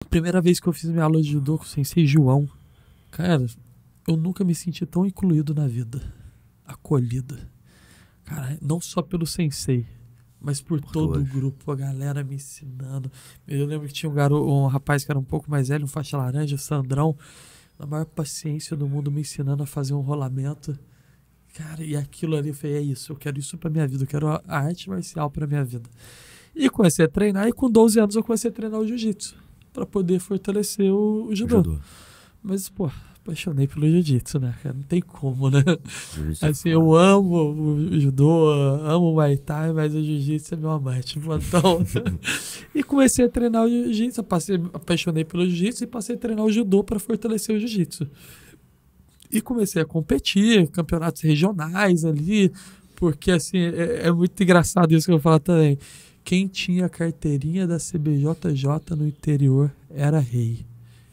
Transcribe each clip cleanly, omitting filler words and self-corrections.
Primeira vez que eu fiz minha aula de judô com o sensei João, cara, eu nunca me senti tão incluído na vida. Acolhido. Cara, não só pelo sensei, mas por todo o grupo, a galera me ensinando. Eu lembro que tinha um rapaz que era um pouco mais velho, um faixa laranja, o Sandrão, na maior paciência do mundo, me ensinando a fazer um rolamento. Cara, e aquilo ali, eu falei, é isso, eu quero isso pra minha vida, eu quero a arte marcial pra minha vida. E comecei a treinar, e com 12 anos eu comecei a treinar o jiu-jitsu, pra poder fortalecer o judô. Mas, pô, apaixonei pelo jiu-jitsu, né, cara? Não tem como, né? Assim, eu amo o judô, amo o Muay Thai, mas o jiu-jitsu é meu amante. Então, e comecei a treinar o jiu-jitsu, apaixonei pelo jiu-jitsu e passei a treinar o judô para fortalecer o jiu-jitsu. E comecei a competir, campeonatos regionais ali, porque, assim, é muito engraçado isso que eu vou falar também. Quem tinha a carteirinha da CBJJ no interior era rei.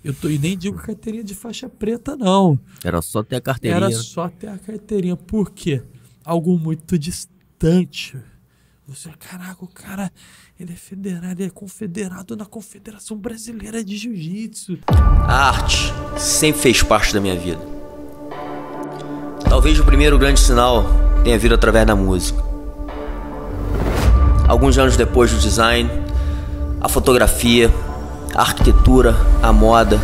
E nem digo carteirinha de faixa preta, não. Era só ter a carteirinha. Era só ter a carteirinha. Por quê? Algo muito distante. Você, caraca, o cara, ele é federado, ele é confederado na Confederação Brasileira de Jiu-Jitsu. A arte sempre fez parte da minha vida. Talvez o primeiro grande sinal tenha vindo através da música. Alguns anos depois do design, a fotografia, a arquitetura, a moda,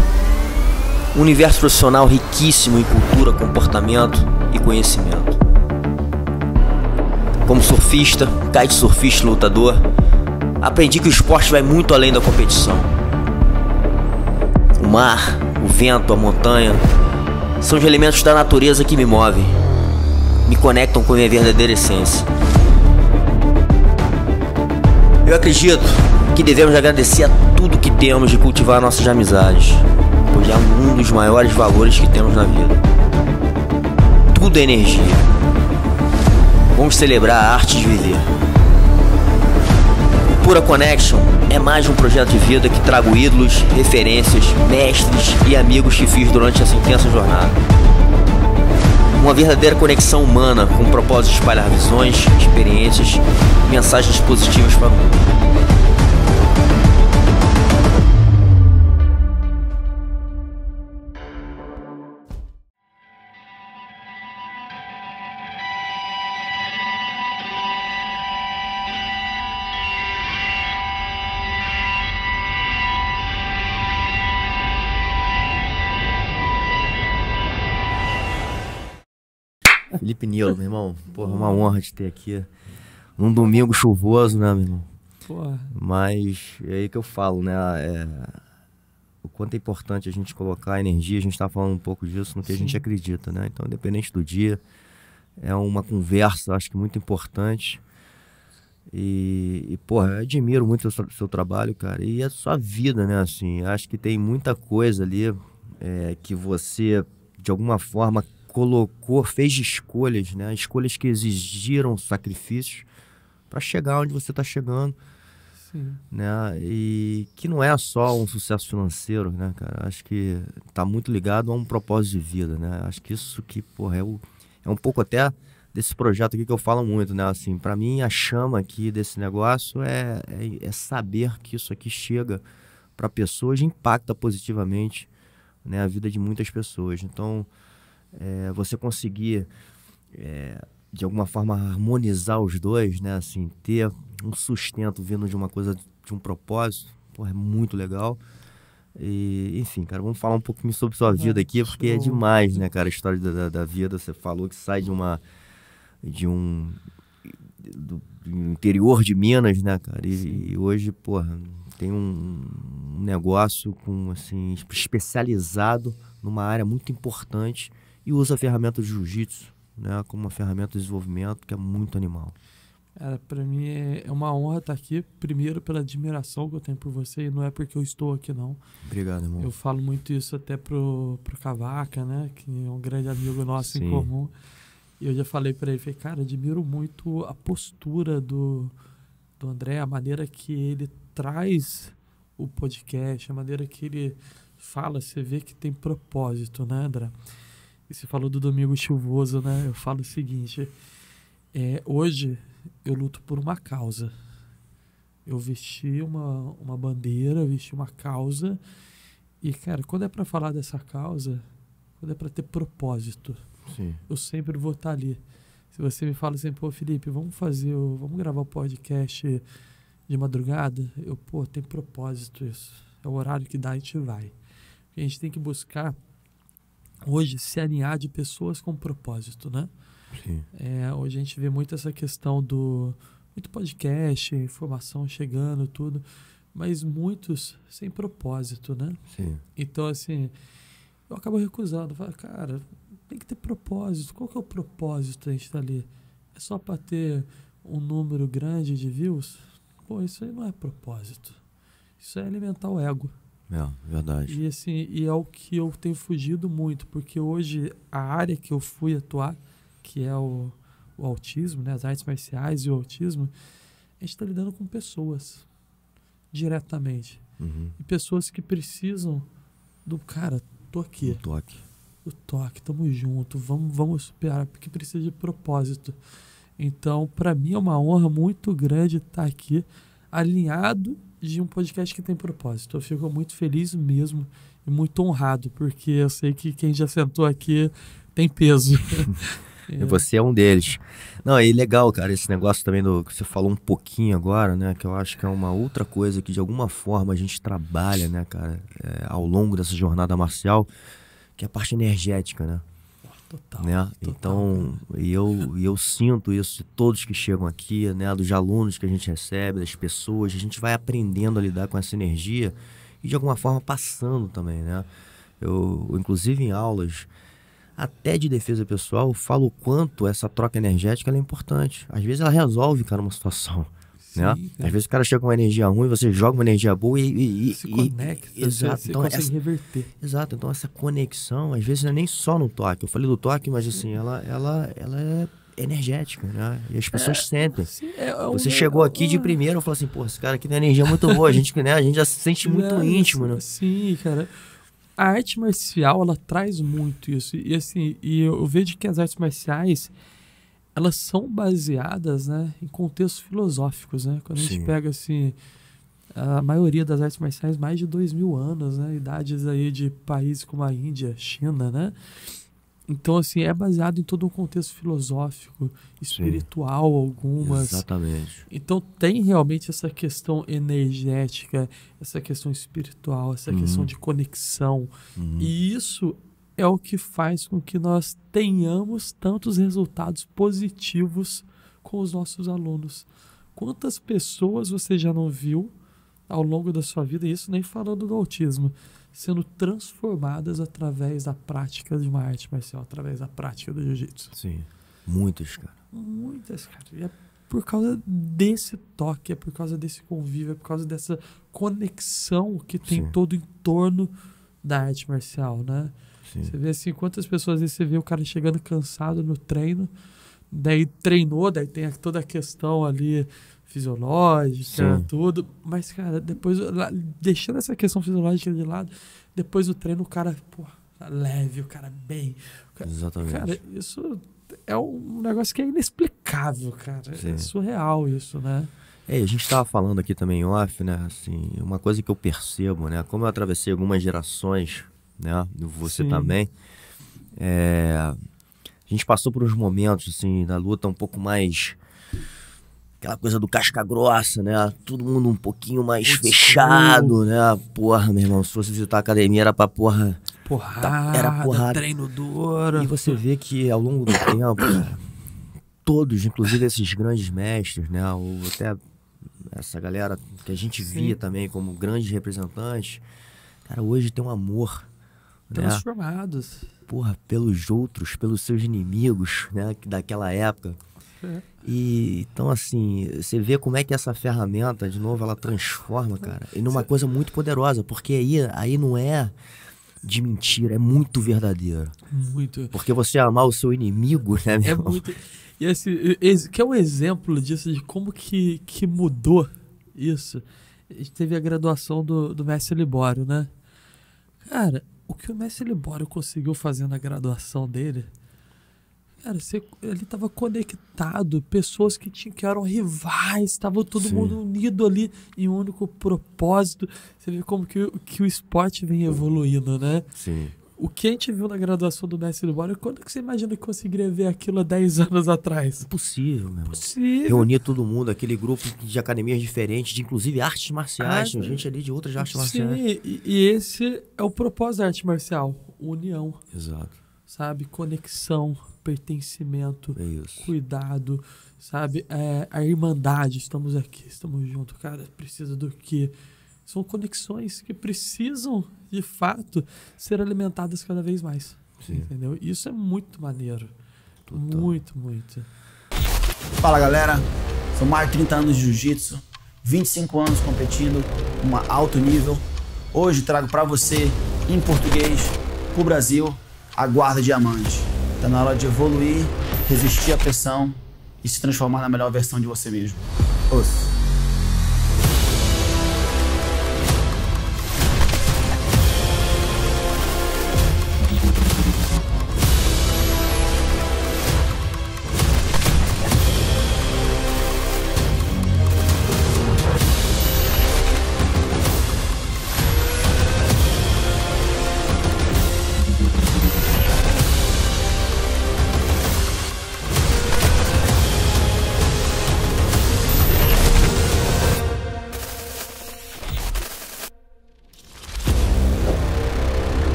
um universo profissional riquíssimo em cultura, comportamento e conhecimento. Como surfista, kitesurfista e lutador, aprendi que o esporte vai muito além da competição. O mar, o vento, a montanha são os elementos da natureza que me movem, me conectam com a minha verdadeira essência. Eu acredito que devemos agradecer a tudo que temos e cultivar nossas amizades, pois é um dos maiores valores que temos na vida. Tudo é energia. Vamos celebrar a arte de viver. O Pura Connection é mais um projeto de vida que trago ídolos, referências, mestres e amigos que fiz durante essa intensa jornada. Uma verdadeira conexão humana com o propósito de espalhar visões, experiências e mensagens positivas para o mundo. Felipe Nilo, meu irmão, porra, uma honra te ter aqui num domingo chuvoso, né, meu irmão? Porra. Mas é aí que eu falo, né, o quanto é importante a gente colocar energia, a gente tá falando um pouco disso no que a gente acredita, né? Então, independente do dia, é uma conversa, acho que muito importante. E porra, eu admiro muito o seu trabalho, cara, e a sua vida, né, assim, acho que tem muita coisa ali que você, de alguma forma, colocou, fez escolhas, né? Escolhas que exigiram sacrifícios para chegar onde você está chegando. Sim. Né? E que não é só um sucesso financeiro, né, cara? Acho que tá muito ligado a um propósito de vida, né? Acho que isso que, porra, é um pouco até desse projeto aqui que eu falo muito, né? Assim, para mim a chama aqui desse negócio é saber que isso aqui chega para pessoas e impacta positivamente, né, a vida de muitas pessoas. Então, você conseguir, de alguma forma, harmonizar os dois, né? Assim, ter um sustento vindo de uma coisa, de um propósito, porra, é muito legal. E, enfim, cara, vamos falar um pouquinho sobre sua vida aqui, porque é demais, né, cara, a história da vida. Você falou que sai do interior de Minas, né, cara? E hoje, porra, tem um negócio assim, especializado numa área muito importante e usa a ferramenta de jiu-jitsu, né, como uma ferramenta de desenvolvimento que é muito animal. Cara, pra mim é uma honra estar aqui, primeiro pela admiração que eu tenho por você, e não é porque eu estou aqui, não. Obrigado, irmão. Eu falo muito isso até pro Cavaca, né, que é um grande amigo nosso em comum. E eu já falei pra ele, falei, cara, admiro muito a postura do André, a maneira que ele traz o podcast, a maneira que ele fala, você vê que tem propósito, né, André? E você falou do domingo chuvoso, né? Eu falo o seguinte, hoje eu luto por uma causa. Eu vesti uma bandeira, vesti uma causa. E, cara, quando é pra falar dessa causa, quando é pra ter propósito, Sim. eu sempre vou estar ali. Se você me fala assim, pô, Felipe, vamos gravar o podcast de madrugada, tem propósito isso. É o horário que dá, a gente vai. A gente tem que buscar, hoje, se alinhar de pessoas com propósito, né? Sim. Hoje a gente vê muito essa questão muito podcast, informação chegando, tudo, mas muitos sem propósito, né? Sim. Então, assim, eu acabo recusando. Falo, cara, tem que ter propósito. Qual que é o propósito da gente estar ali? É só para ter um número grande de views? Pô, isso aí não é propósito. Isso é alimentar o ego. Verdade. E assim, é o que eu tenho fugido muito, porque hoje a área que eu fui atuar, que é o autismo, né, as artes marciais e o autismo, a gente está lidando com pessoas diretamente. Uhum. E pessoas que precisam do cara, tô aqui. O toque, tamo junto, vamos superar, porque precisa de propósito. Então, para mim é uma honra muito grande estar aqui, alinhado de um podcast que tem propósito. Eu fico muito feliz mesmo e muito honrado, porque eu sei que quem já sentou aqui tem peso. E você é um deles. Não, e legal, cara, esse negócio também que você falou um pouquinho agora, né, que eu acho que é uma outra coisa que de alguma forma a gente trabalha, né, cara, ao longo dessa jornada marcial, que é a parte energética, né? Total. Né? Então, eu sinto isso de todos que chegam aqui, né, dos alunos que a gente recebe, das pessoas, a gente vai aprendendo a lidar com essa energia e de alguma forma passando também, né? Eu inclusive em aulas, até de defesa pessoal, eu falo o quanto essa troca energética ela é importante. Às vezes ela resolve, cara, uma situação. Sim, né? Às vezes o cara chega com uma energia ruim, você joga uma energia boa e se conecta, exato. Você Então, consegue reverter. Exato, então essa conexão, às vezes não é nem só no toque. Eu falei do toque, mas assim, ela é energética, né? E as pessoas sentem. Sim, você chegou aqui de primeiro e falou assim, pô, esse cara aqui tem uma energia muito boa, a gente já se sente muito íntimo, né? Sim, cara. A arte marcial, ela traz muito isso. E assim, eu vejo que as artes marciais, elas são baseadas, né, em contextos filosóficos, né? Quando a gente pega, assim, a maioria das artes marciais, mais de 2000 anos, né? Idades aí de países como a Índia, China, né? Então, assim, é baseado em todo um contexto filosófico, espiritual, algumas. Exatamente. Então, tem realmente essa questão energética, essa questão espiritual, essa questão de conexão. E isso é o que faz com que nós tenhamos tantos resultados positivos com os nossos alunos. Quantas pessoas você já não viu ao longo da sua vida, isso nem falando do autismo, sendo transformadas através da prática de uma arte marcial, através da prática do jiu-jitsu? Sim, muitas, cara. Muitas, cara. E é por causa desse toque, é por causa desse convívio, é por causa dessa conexão que tem todo em torno da arte marcial, né? Sim. Você vê assim, quantas pessoas, às vezes você vê o cara chegando cansado no treino, daí treinou, daí tem toda a questão ali fisiológica, tudo, mas, cara, depois, deixando essa questão fisiológica de lado, depois do treino o cara, pô, leve, o cara bem. Exatamente. Cara, isso é um negócio que é inexplicável, cara. É surreal isso, né? A gente estava falando aqui também off, né? Assim, uma coisa que eu percebo, né? Como eu atravessei algumas gerações, né? Você também. A gente passou por uns momentos, assim, da luta um pouco mais... Aquela coisa do casca grossa, né? Todo mundo um pouquinho mais fechado, né? Porra, meu irmão, se fosse visitar a academia era pra porrada, era porrada. Treino duro. E você vê que ao longo do tempo, cara, todos, inclusive esses grandes mestres, né? Ou até essa galera que a gente via também como grandes representantes, cara, hoje tem um amor, transformados. Né? Porra, pelos outros, pelos seus inimigos, né? Daquela época. E então, assim, você vê como é que essa ferramenta, de novo, ela transforma, cara, em uma coisa muito poderosa, porque aí não é de mentira, é muito verdadeiro. Muito. Porque você amar o seu inimigo, né, meu irmão? Muito. E assim, que é um exemplo disso, de como que mudou isso. A gente teve a graduação do Mestre Libório, né? Cara, o que o Mestre Libório conseguiu fazer na graduação dele, Cara, ele tava conectado, pessoas que eram rivais, estavam todo Sim. mundo unido ali em um único propósito. Você vê como que o esporte vem evoluindo, né? Sim. O que a gente viu na graduação do mestre do Bora, quando que você imagina que conseguiria ver aquilo há 10 anos atrás? Impossível, meu irmão. Possível. Reunir todo mundo, aquele grupo de academias diferentes, de inclusive artes marciais, Ah, tem gente ali de outras artes marciais. Sim, e esse é o propósito da arte marcial, união, Exato, sabe? Conexão, pertencimento, é isso. cuidado, sabe? A irmandade, estamos aqui, estamos juntos, cara, precisa do quê? São conexões que precisam, de fato, ser alimentadas cada vez mais, Sim. entendeu? Isso é muito maneiro, Total. muito, muito. Fala galera, são mais de 30 anos de jiu-jitsu, 25 anos competindo em alto nível. Hoje trago pra você, em português, pro Brasil, a guarda diamante. Tá na hora de evoluir, resistir à pressão e se transformar na melhor versão de você mesmo. Ouça.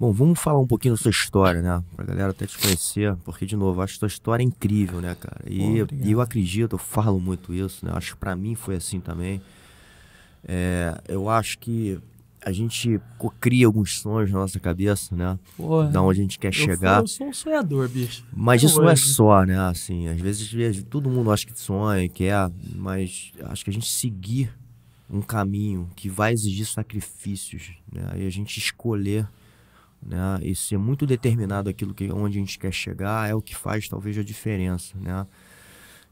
Bom, vamos falar um pouquinho da sua história, né? Pra galera até te conhecer, porque, de novo, eu acho que sua história é incrível, né, cara? E Obrigado. eu acredito, eu falo muito isso, né? Acho que pra mim foi assim também. Eu acho que a gente cria alguns sonhos na nossa cabeça, né? Porra, Da onde a gente quer chegar. Eu sou um sonhador, bicho. Mas Até isso não é hoje. só, né? Assim, às vezes todo mundo acha que sonha, quer, mas acho que a gente seguir um caminho que vai exigir sacrifícios, né? E a gente escolher, né? E ser muito determinado aquilo onde a gente quer chegar é o que faz talvez a diferença, né?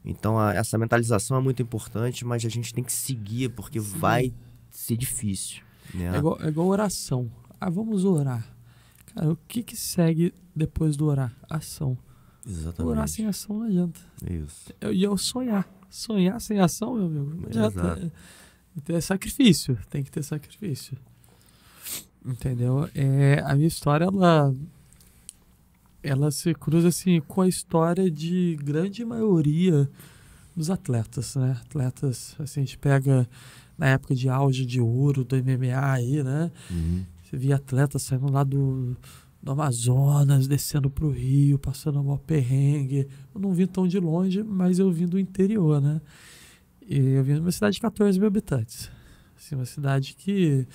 Então essa mentalização é muito importante, mas a gente tem que seguir porque vai ser difícil, né? É igual oração. Ah, vamos orar. Cara, o que segue depois do orar? Ação. Exatamente. Orar sem ação não adianta. É isso. E eu sonhar. Sonhar sem ação, meu amigo, não adianta. Exato. Então é sacrifício. Tem que ter sacrifício. Entendeu? A minha história, ela se cruza assim com a história de grande maioria dos atletas, né? Atletas, assim, a gente pega na época de auge de ouro do MMA aí, né? Uhum. Você via atletas saindo lá do Amazonas, descendo pro Rio, passando um perrengue. Eu não vim tão de longe, mas eu vim do interior, né? E eu vim de uma cidade de 14 mil habitantes. Assim, uma cidade que,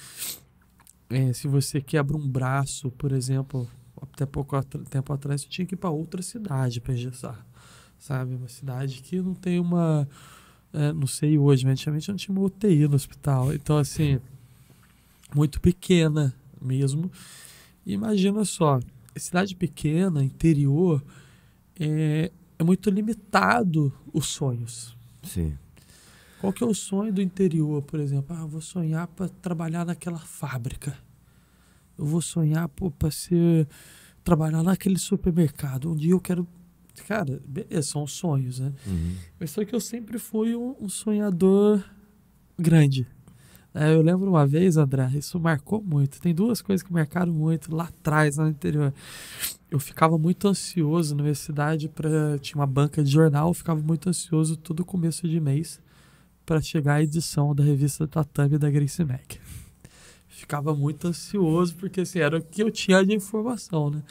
se você quebra um braço, por exemplo, até pouco tempo atrás, você tinha que ir para outra cidade para engessar, sabe? Uma cidade que não tem uma... não sei hoje, mas antigamente não tinha uma UTI no hospital. Então, assim, muito pequena mesmo. E imagina só, cidade pequena, interior, é muito limitado os sonhos. Sim. Qual que é o sonho do interior, por exemplo? Eu vou sonhar para trabalhar naquela fábrica. Eu vou sonhar para trabalhar naquele supermercado. Um dia eu quero... Cara, beleza, são sonhos, né? Uhum. Mas só que eu sempre fui um sonhador grande. Eu lembro uma vez, André, isso marcou muito. Tem duas coisas que marcaram muito lá atrás, lá no interior. Eu ficava muito ansioso na universidade, tinha uma banca de jornal, eu ficava muito ansioso todo começo de mês para chegar a edição da revista Tatame da Gracie Mac. Ficava muito ansioso, porque assim, era o que eu tinha de informação, né?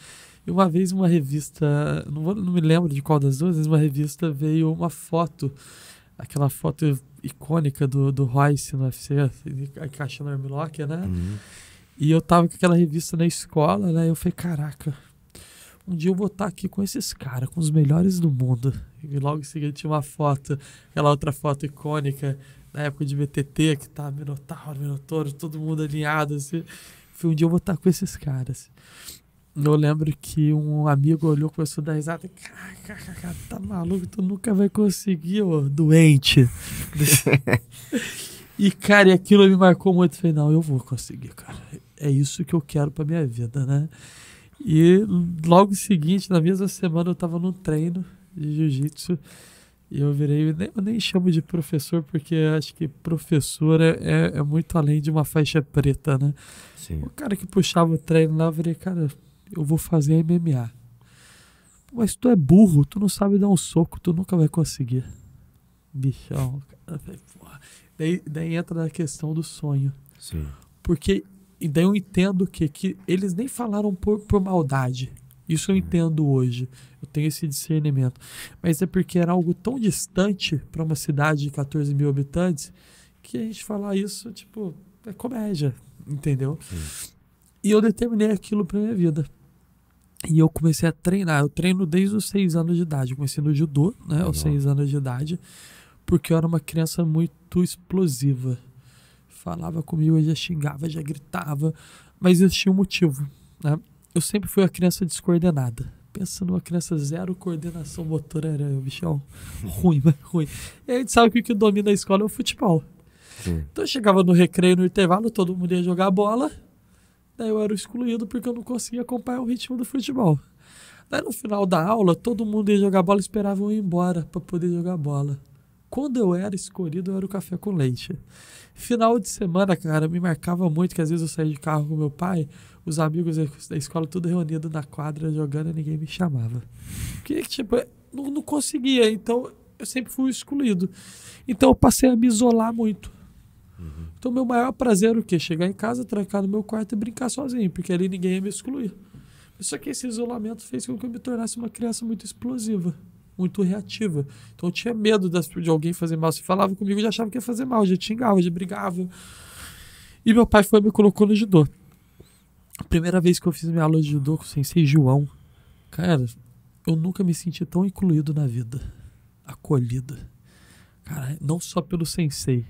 E uma vez uma revista, não me lembro de qual das duas, mas uma revista veio uma foto, aquela foto icônica do Royce no UFC, encaixando o armlock, né? Uhum. E eu tava com aquela revista na escola, né? Eu falei, caraca, um dia eu vou estar aqui com esses caras, com os melhores do mundo. E logo em seguida tinha uma foto, aquela outra foto icônica da época de BTT, que tá Minotauro, todo mundo alinhado, assim. Falei, um dia eu vou estar com esses caras. Eu lembro que um amigo olhou, começou a dar risada. Cara, tá maluco? Tu nunca vai conseguir, ô doente. E, cara, e aquilo me marcou muito. Eu falei, não, eu vou conseguir, cara. É isso que eu quero pra minha vida, né? E logo seguinte, na mesma semana, eu tava num treino de jiu-jitsu e eu virei, eu nem chamo de professor, porque acho que professor é muito além de uma faixa preta, né? Sim. O cara que puxava o treino lá, eu virei, cara, eu vou fazer MMA. Mas tu é burro, tu não sabe dar um soco, tu nunca vai conseguir. Bichão, cara. Porra. Daí entra na questão do sonho. Sim. Porque, e daí eu entendo que eles nem falaram por maldade. Isso eu entendo hoje. Eu tenho esse discernimento. Mas é porque era algo tão distante para uma cidade de 14 mil habitantes que a gente falar isso, tipo, é comédia, entendeu? Sim. E eu determinei aquilo para minha vida. E eu comecei a treinar. Eu treino desde os 6 anos de idade. Eu comecei no judô, né, aos 6 anos de idade, porque eu era uma criança muito explosiva. Falava comigo, eu já xingava, já gritava, mas eu tinha um motivo, né? Eu sempre fui uma criança descoordenada. Pensa numa criança zero coordenação motora, era bichão ruim, mas ruim. E a gente sabe que o que domina a escola é o futebol. Sim. Então eu chegava no recreio, no intervalo, todo mundo ia jogar bola. Daí eu era excluído porque eu não conseguia acompanhar o ritmo do futebol. Daí no final da aula, todo mundo ia jogar bola e esperava eu ir embora para poder jogar bola. Quando eu era escolhido, eu era o café com leite. Final de semana, cara, me marcava muito que às vezes eu saía de carro com meu pai, os amigos da escola tudo reunido na quadra jogando e ninguém me chamava. Porque, tipo, não conseguia, então eu sempre fui excluído. Então eu passei a me isolar muito. Então meu maior prazer era o quê? Chegar em casa, trancar no meu quarto e brincar sozinho, porque ali ninguém ia me excluir. Só que esse isolamento fez com que eu me tornasse uma criança muito explosiva, muito reativa. Então eu tinha medo de alguém fazer mal. Se falava comigo, eu já achava que ia fazer mal, já xingava, já brigava. E meu pai foi e me colocou no judô. A primeira vez que eu fiz minha aula de judô com o sensei João, cara, eu nunca me senti tão incluído na vida, acolhido. Cara, não só pelo sensei,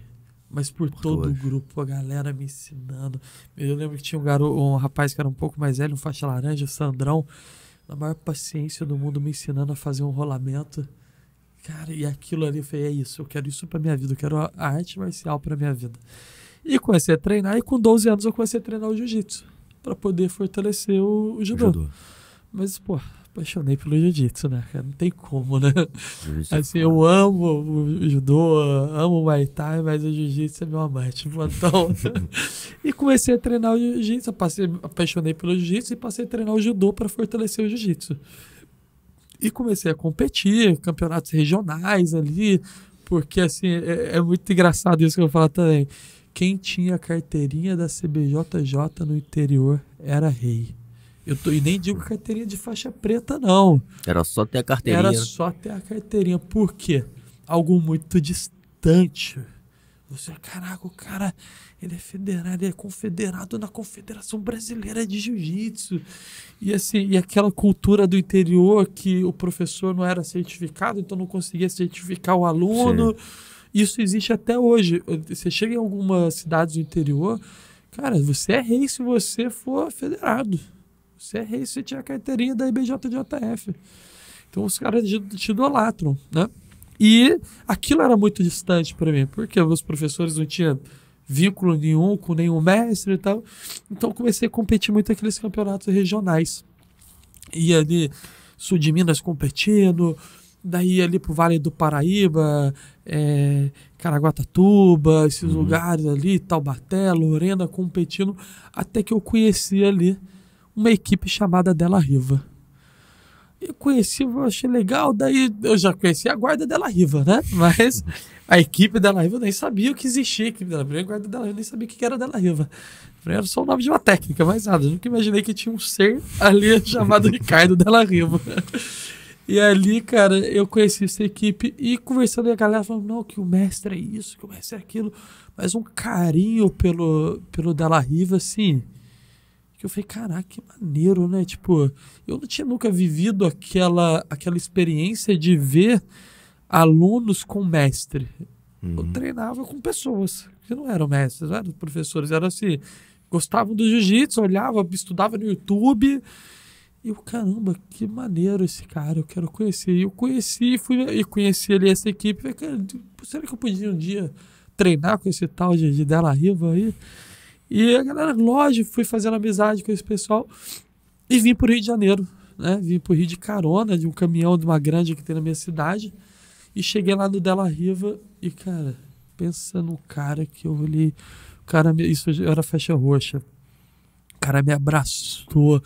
mas por todo o grupo, a galera me ensinando. Eu lembro que tinha um rapaz que era um pouco mais velho, um faixa laranja, o Sandrão, na maior paciência do mundo, me ensinando a fazer um rolamento. Cara, e aquilo ali, eu falei, é isso, eu quero isso pra minha vida, eu quero a arte marcial pra minha vida. E comecei a treinar, e com 12 anos eu comecei a treinar o jiu-jitsu, pra poder fortalecer o judô. Mas, pô, apaixonei pelo jiu-jitsu, né, cara? Não tem como, né? Assim, eu amo o judô, amo o Muay Thai, mas o jiu-jitsu é meu amante. Então, e comecei a treinar o jiu-jitsu, apaixonei pelo jiu-jitsu e passei a treinar o judô para fortalecer o jiu-jitsu. E comecei a competir, campeonatos regionais ali, porque, assim, é muito engraçado isso que eu vou falar também. Quem tinha a carteirinha da CBJJ no interior era rei. E nem digo carteirinha de faixa preta, não. Era só ter a carteirinha. Era só ter a carteirinha. Por quê? Algo muito distante. Você, caraca, o cara, ele é federado, ele é confederado na Confederação Brasileira de Jiu-Jitsu. E assim, e aquela cultura do interior que o professor não era certificado, então não conseguia certificar o aluno. Sim. Isso existe até hoje. Você chega em algumas cidades do interior, cara, você é rei se você for federado. Você é rei se você tinha a carteirinha da IBJJF. Então os caras te idolatram, né? E aquilo era muito distante para mim, porque os professores não tinham vínculo nenhum com nenhum mestre e tal. Então eu comecei a competir muito naqueles campeonatos regionais. Ia ali, sul de Minas competindo, daí ali pro Vale do Paraíba, Caraguatatuba, esses lugares ali, Taubaté, Lorena, competindo, até que eu conheci ali uma equipe chamada Della Riva. Eu conheci, eu achei legal, daí eu já conhecia a Guarda Della Riva, né? Mas a equipe Della Riva eu nem sabia o que existia. A equipe Della Riva, a Guarda Della Riva, eu nem sabia o que era Della Riva. Era só o nome de uma técnica, mais nada. Eu nunca imaginei que tinha um ser ali chamado Ricardo Della Riva. E ali, cara, eu conheci essa equipe e conversando com a galera, falando, não, que o mestre é isso, que o mestre é aquilo. Mas um carinho pelo Della Riva, assim, que eu falei, caraca, que maneiro, né? Tipo, eu não tinha nunca vivido aquela experiência de ver alunos com mestre. Eu treinava com pessoas que não eram mestres, não eram professores, eram assim, gostavam do jiu-jitsu, olhava, estudava no YouTube. E eu, caramba, que maneiro esse cara, eu quero conhecer. E eu conheci, conheci ali essa equipe. Falei, cara, será que eu podia um dia treinar com esse tal de Della Riva aí? E a galera, lógico, fui fazendo amizade com esse pessoal. E vim pro Rio de Janeiro, né? Vim pro Rio de carona, de um caminhão de uma grande que tem na minha cidade. E cheguei lá no Della Riva e, cara, pensa no cara que eu olhei. O cara, isso era faixa roxa. O cara me abraçou.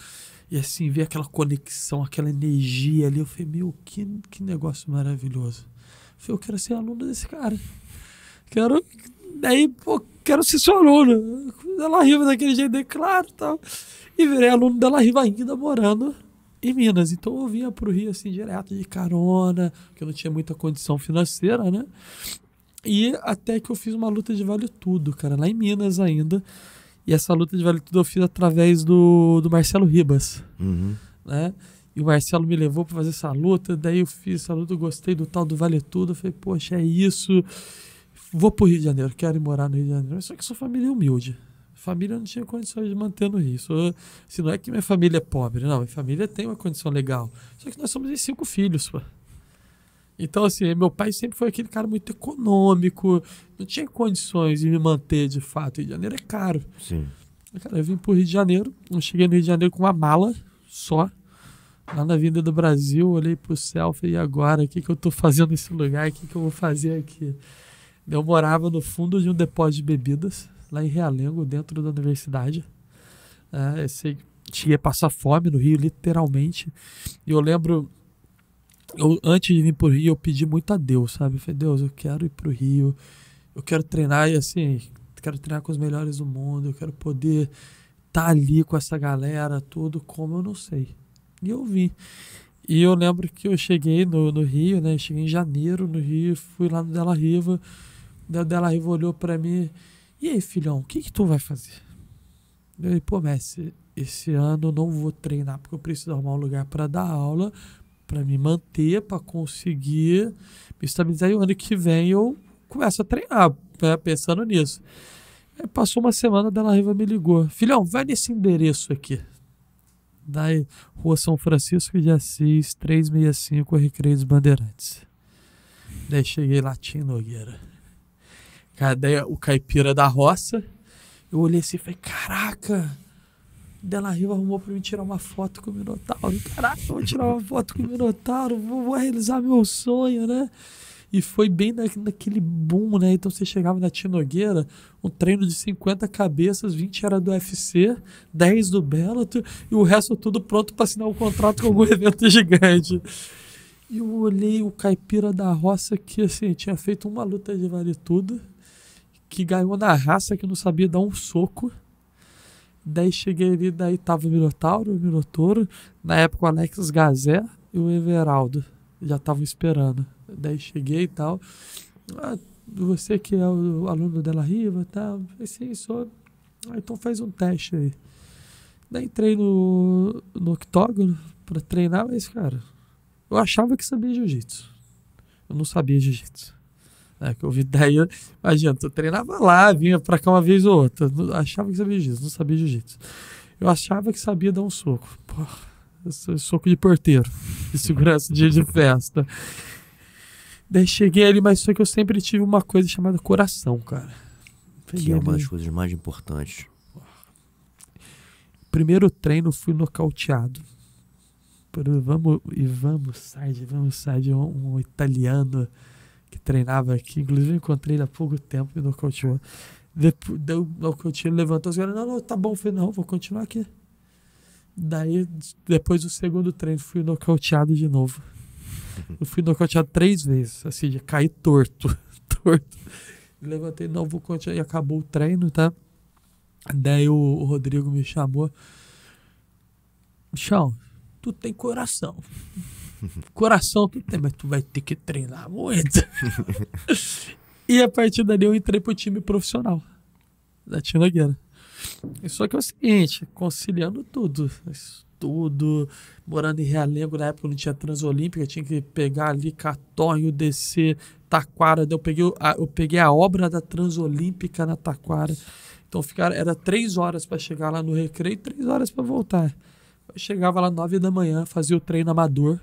E assim, ver aquela conexão, aquela energia ali. Eu falei, meu, que negócio maravilhoso. Eu falei, eu quero ser aluno desse cara. Daí, pô, quero ser seu aluno. Della Riva daquele jeito, claro, tal. E virei aluno Della Riva ainda morando em Minas. Então eu vinha pro Rio assim direto de carona, porque eu não tinha muita condição financeira, né? E até que eu fiz uma luta de vale tudo, cara, lá em Minas ainda. E essa luta de vale tudo eu fiz através do Marcelo Ribas, né? E o Marcelo me levou para fazer essa luta, daí eu fiz essa luta, eu gostei do tal do vale tudo, eu falei, poxa, é isso. Vou pro Rio de Janeiro, quero ir morar no Rio de Janeiro. Só que sou família humilde. Família não tinha condições de manter no Rio. Se não é que minha família é pobre, não. Minha família tem uma condição legal. Só que nós somos em 5 filhos, pô. Então, assim, meu pai sempre foi aquele cara muito econômico. Não tinha condições de me manter, de fato. Rio de Janeiro é caro. Sim. Cara, eu vim pro Rio de Janeiro. Eu cheguei no Rio de Janeiro com uma mala só. Lá na Avenida do Brasil, olhei pro céu e falei, e agora? O que eu tô fazendo nesse lugar? O que eu vou fazer aqui? Eu morava no fundo de um depósito de bebidas, lá em Realengo, dentro da universidade. Eu cheguei a passar fome no Rio, literalmente. E eu lembro, antes de vir pro Rio, eu pedi muito a Deus, sabe? Eu falei, Deus, eu quero ir pro Rio, eu quero treinar, e assim, quero treinar com os melhores do mundo, eu quero poder estar ali com essa galera, tudo, como eu não sei. E eu vim. E eu lembro que eu cheguei no Rio, né? Cheguei em janeiro no Rio, fui lá no Della Riva. O Della Riva olhou pra mim, e aí, filhão, o que tu vai fazer? Eu falei, pô, mestre, esse ano eu não vou treinar, porque eu preciso arrumar um lugar pra dar aula, pra me manter, pra conseguir me estabilizar, e o ano que vem eu começo a treinar, né, pensando nisso. Aí passou uma semana, a Della Riva me ligou, filhão, vai nesse endereço aqui. Daí, Rua São Francisco de Assis, 365, Recreio dos Bandeirantes. Daí cheguei lá, Tim Nogueira. Cara, daí o caipira da roça, eu olhei assim e falei, caraca, Della Riva arrumou pra mim tirar uma foto com o Minotauro. Caraca, eu vou tirar uma foto com o Minotauro, vou realizar meu sonho, né? E foi bem naquele boom, né? Então você chegava na Tim Nogueira, um treino de 50 cabeças, 20 era do UFC, 10 do Bellator, e o resto tudo pronto para assinar um contrato com algum evento gigante. E eu olhei o caipira da roça que, assim, tinha feito uma luta de vale tudo, que ganhou na raça, que não sabia dar um soco. Daí cheguei ali, daí tava o Minotauro, o Minotouro, na época o Alex Gazé e o Everaldo já estavam esperando. Daí cheguei e tal, você que é o aluno Della Riva e tal, eu falei, sim, sou. Então faz um teste aí. Daí entrei no octógono pra treinar, mas cara, eu achava que sabia jiu-jitsu, eu não sabia jiu-jitsu. Que eu vi daí, imagina, eu treinava lá, vinha pra cá uma vez ou outra, achava que sabia jiu-jitsu, não sabia jiu-jitsu. Eu achava que sabia dar um soco, soco de porteiro, de segurança de festa. Daí cheguei ali, mas só que eu sempre tive uma coisa chamada coração, cara. Que é uma das coisas mais importantes. Primeiro treino fui nocauteado por Vamos Sardi, um italiano que treinava aqui, inclusive eu encontrei ele há pouco tempo e nocauteou. Nocauteou, ele levantou os caras, não, tá bom, eu falei, não, vou continuar aqui. Daí, depois do segundo treino, fui nocauteado de novo. Eu fui nocauteado 3 vezes, assim, já caí torto. Levantei, não, vou continuar, e acabou o treino, tá? Daí o Rodrigo me chamou. Bichão, tu tem coração. Coração tu tem, mas tu vai ter que treinar muito. E a partir dali eu entrei pro time profissional da Tim Nogueira. Só que é o seguinte, conciliando tudo, morando em Realengo, na época não tinha Transolímpica, tinha que pegar ali Catonho, descer Taquara, eu peguei a obra da Transolímpica na Taquara, então era 3 horas para chegar lá no Recreio e 3 horas para voltar. Eu chegava lá 9 da manhã, fazia o treino amador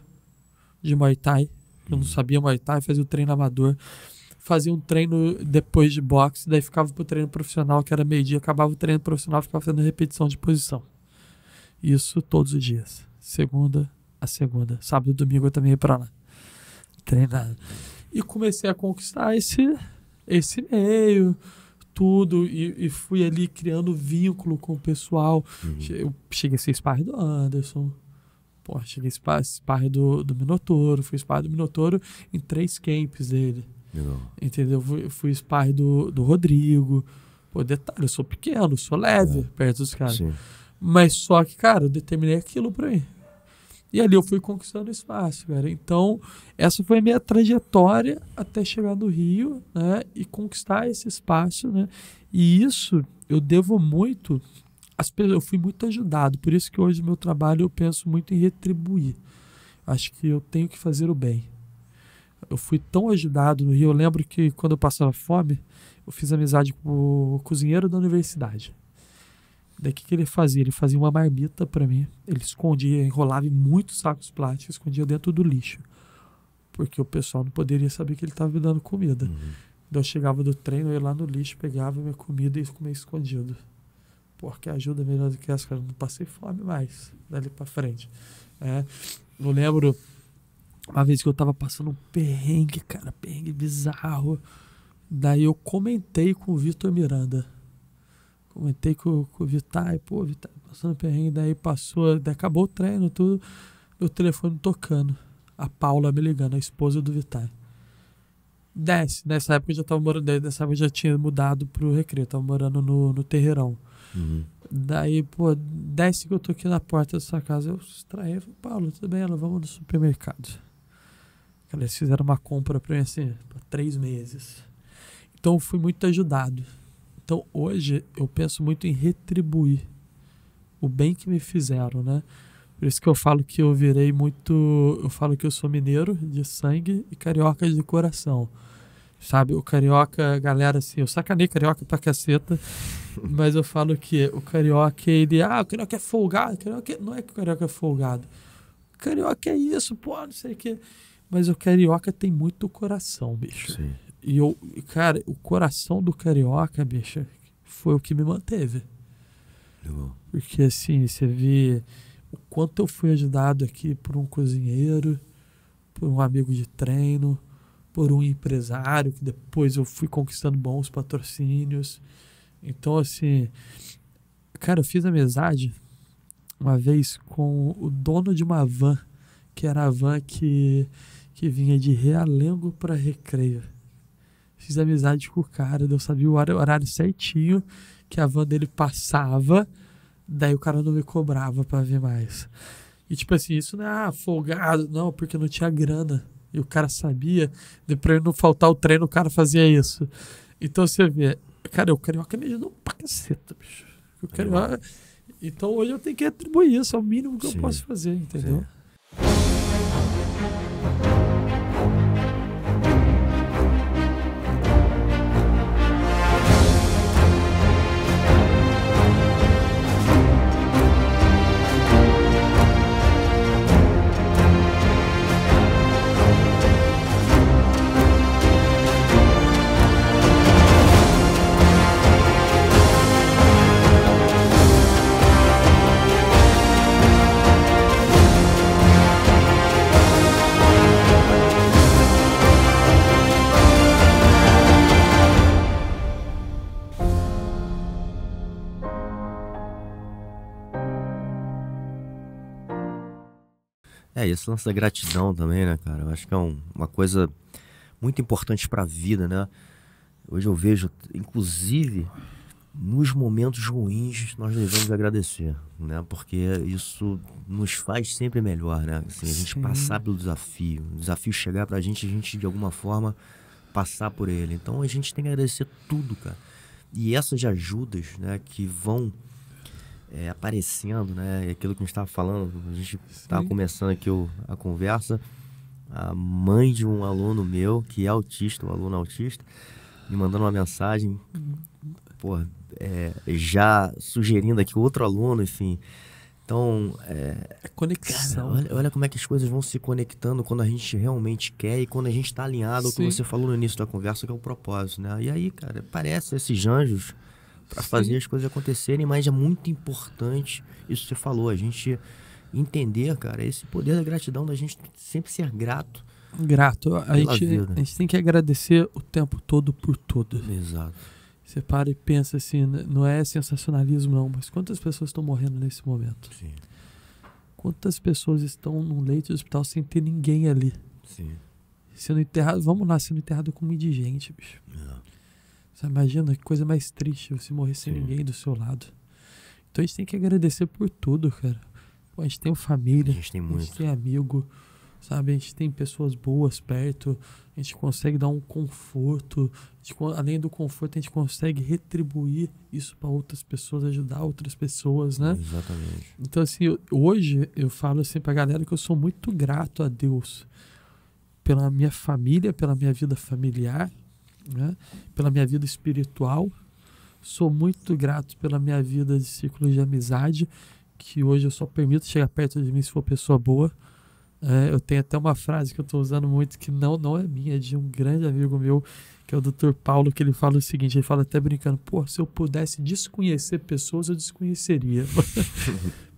de Muay Thai, eu não sabia Muay Thai, fazia o treino amador, fazia um treino depois de boxe, daí ficava pro treino profissional, que era meio-dia, acabava o treino profissional, ficava fazendo repetição de posição. Isso todos os dias. Segunda a segunda. Sábado e domingo eu também ia pra lá. Treinar. E comecei a conquistar esse meio, tudo. E fui ali criando vínculo com o pessoal. Eu cheguei a ser sparring do Anderson. Pô, cheguei a sparring do Minotouro. Fui sparring do Minotouro em 3 camps dele. Legal. Entendeu? Fui sparring do Rodrigo. Pô, detalhe, eu sou pequeno, sou leve perto dos caras. Sim. Mas só que, cara, eu determinei aquilo pra mim. E ali eu fui conquistando espaço, cara. Então, essa foi a minha trajetória até chegar no Rio, né? E conquistar esse espaço, né? E isso eu devo muito às pessoas. Eu fui muito ajudado. Por isso que hoje no meu trabalho eu penso muito em retribuir. Acho que eu tenho que fazer o bem. Eu fui tão ajudado no Rio. Eu lembro que quando eu passava fome, eu fiz amizade com o cozinheiro da universidade. Daí o que ele fazia? Ele fazia uma marmita pra mim. Ele escondia, enrolava em muitos sacos plásticos, escondia dentro do lixo. Porque o pessoal não poderia saber que ele estava me dando comida. Daí eu chegava do treino, eu ia lá no lixo, pegava minha comida e comia escondido. Porque ajuda melhor do que essa, cara. Eu não passei fome mais dali pra frente. Eu lembro uma vez que eu tava passando um perrengue, cara, perrengue bizarro. Daí eu comentei com o Vitor Miranda. Comentei com o Vitai, pô, Vitai, passando perrengue, daí acabou o treino, tudo, meu telefone tocando, a Paula me ligando, a esposa do Vitai. Nessa época eu já tava morando, nessa época eu já tinha mudado pro Recreio, tava morando no Terreirão. Daí, pô, desce que eu tô aqui na porta dessa casa, eu extraí, falei, Paulo, tudo bem? Ela, vamos no supermercado. Eles fizeram uma compra pra mim assim, pra 3 meses. Então eu fui muito ajudado. Então, hoje, eu penso muito em retribuir o bem que me fizeram, né? Por isso que eu falo que eu virei muito... Eu falo que eu sou mineiro de sangue e carioca de coração. Sabe? O carioca, galera, assim... Eu sacanei carioca pra caceta, mas eu falo que o carioca, ele... o carioca é folgado. Não é que o carioca é folgado. O carioca é isso, pô, não sei o quê. Mas o carioca tem muito coração, bicho. Sim. E cara, o coração do carioca, bicho, foi o que me manteve. Porque assim, você vê o quanto eu fui ajudado aqui por um cozinheiro, por um amigo de treino, por um empresário, que depois eu fui conquistando bons patrocínios. Então, assim, cara, eu fiz amizade uma vez com o dono de uma van, que era a van que vinha de Realengo para Recreio. Fiz amizade com o cara, eu sabia o horário certinho que a van dele passava, daí o cara não me cobrava pra ver mais. E tipo assim, isso não é folgado, não, porque não tinha grana. E o cara sabia, depois não faltar o treino, o cara fazia isso. Então você vê, cara, o carioca me ajudou pra caceta, bicho. O carioca... Então hoje eu tenho que atribuir isso, é o mínimo que eu posso fazer, entendeu? Sim. E esse lance da gratidão também, né, cara? Eu acho que é uma coisa muito importante pra vida, né? Hoje eu vejo, inclusive, nos momentos ruins, nós devemos agradecer, né? Porque isso nos faz sempre melhor, né? Assim, a gente passar pelo desafio. O desafio chegar pra gente, a gente, de alguma forma, passar por ele. Então, a gente tem que agradecer tudo, cara. E essas ajudas, né, que vão... aparecendo, né? Aquilo que a gente estava falando, a gente estava começando aqui a conversa. A mãe de um aluno meu, que é autista, um aluno autista, me mandando uma mensagem, já sugerindo aqui outro aluno, enfim. Então, conexão. Cara, olha como é que as coisas vão se conectando quando a gente realmente quer e quando a gente está alinhado ao que você falou no início da conversa, que é o propósito, né? E aí, cara, parece esses anjos para fazer as coisas acontecerem, mas é muito importante isso que você falou, a gente entender, cara, esse poder da gratidão, da gente sempre ser grato. Grato. A gente tem que agradecer o tempo todo por tudo. Exato. Você para e pensa assim, não é sensacionalismo não, mas quantas pessoas estão morrendo nesse momento? Sim. Quantas pessoas estão num leito de hospital sem ter ninguém ali? Sim. Sendo enterrado, vamos lá, sendo enterrado com um indigente, bicho. Você imagina que coisa mais triste você morrer sem ninguém do seu lado. Então a gente tem que agradecer por tudo, cara. Pô, a gente tem família, a gente tem muito. A gente tem amigo, sabe? A gente tem pessoas boas perto, a gente consegue dar um conforto. Além do conforto, a gente consegue retribuir isso para outras pessoas, ajudar outras pessoas, né? Exatamente. Então, assim, hoje eu falo assim pra galera que eu sou muito grato a Deus pela minha família, pela minha vida familiar, né? Pela minha vida espiritual. Sou muito grato pela minha vida de círculo de amizade, que hoje eu só permito chegar perto de mim se for pessoa boa. Eu tenho até uma frase que eu estou usando muito, que não é minha, é de um grande amigo meu, que é o Dr. Paulo, que ele fala o seguinte, ele fala até brincando, pô, se eu pudesse desconhecer pessoas, eu desconheceria.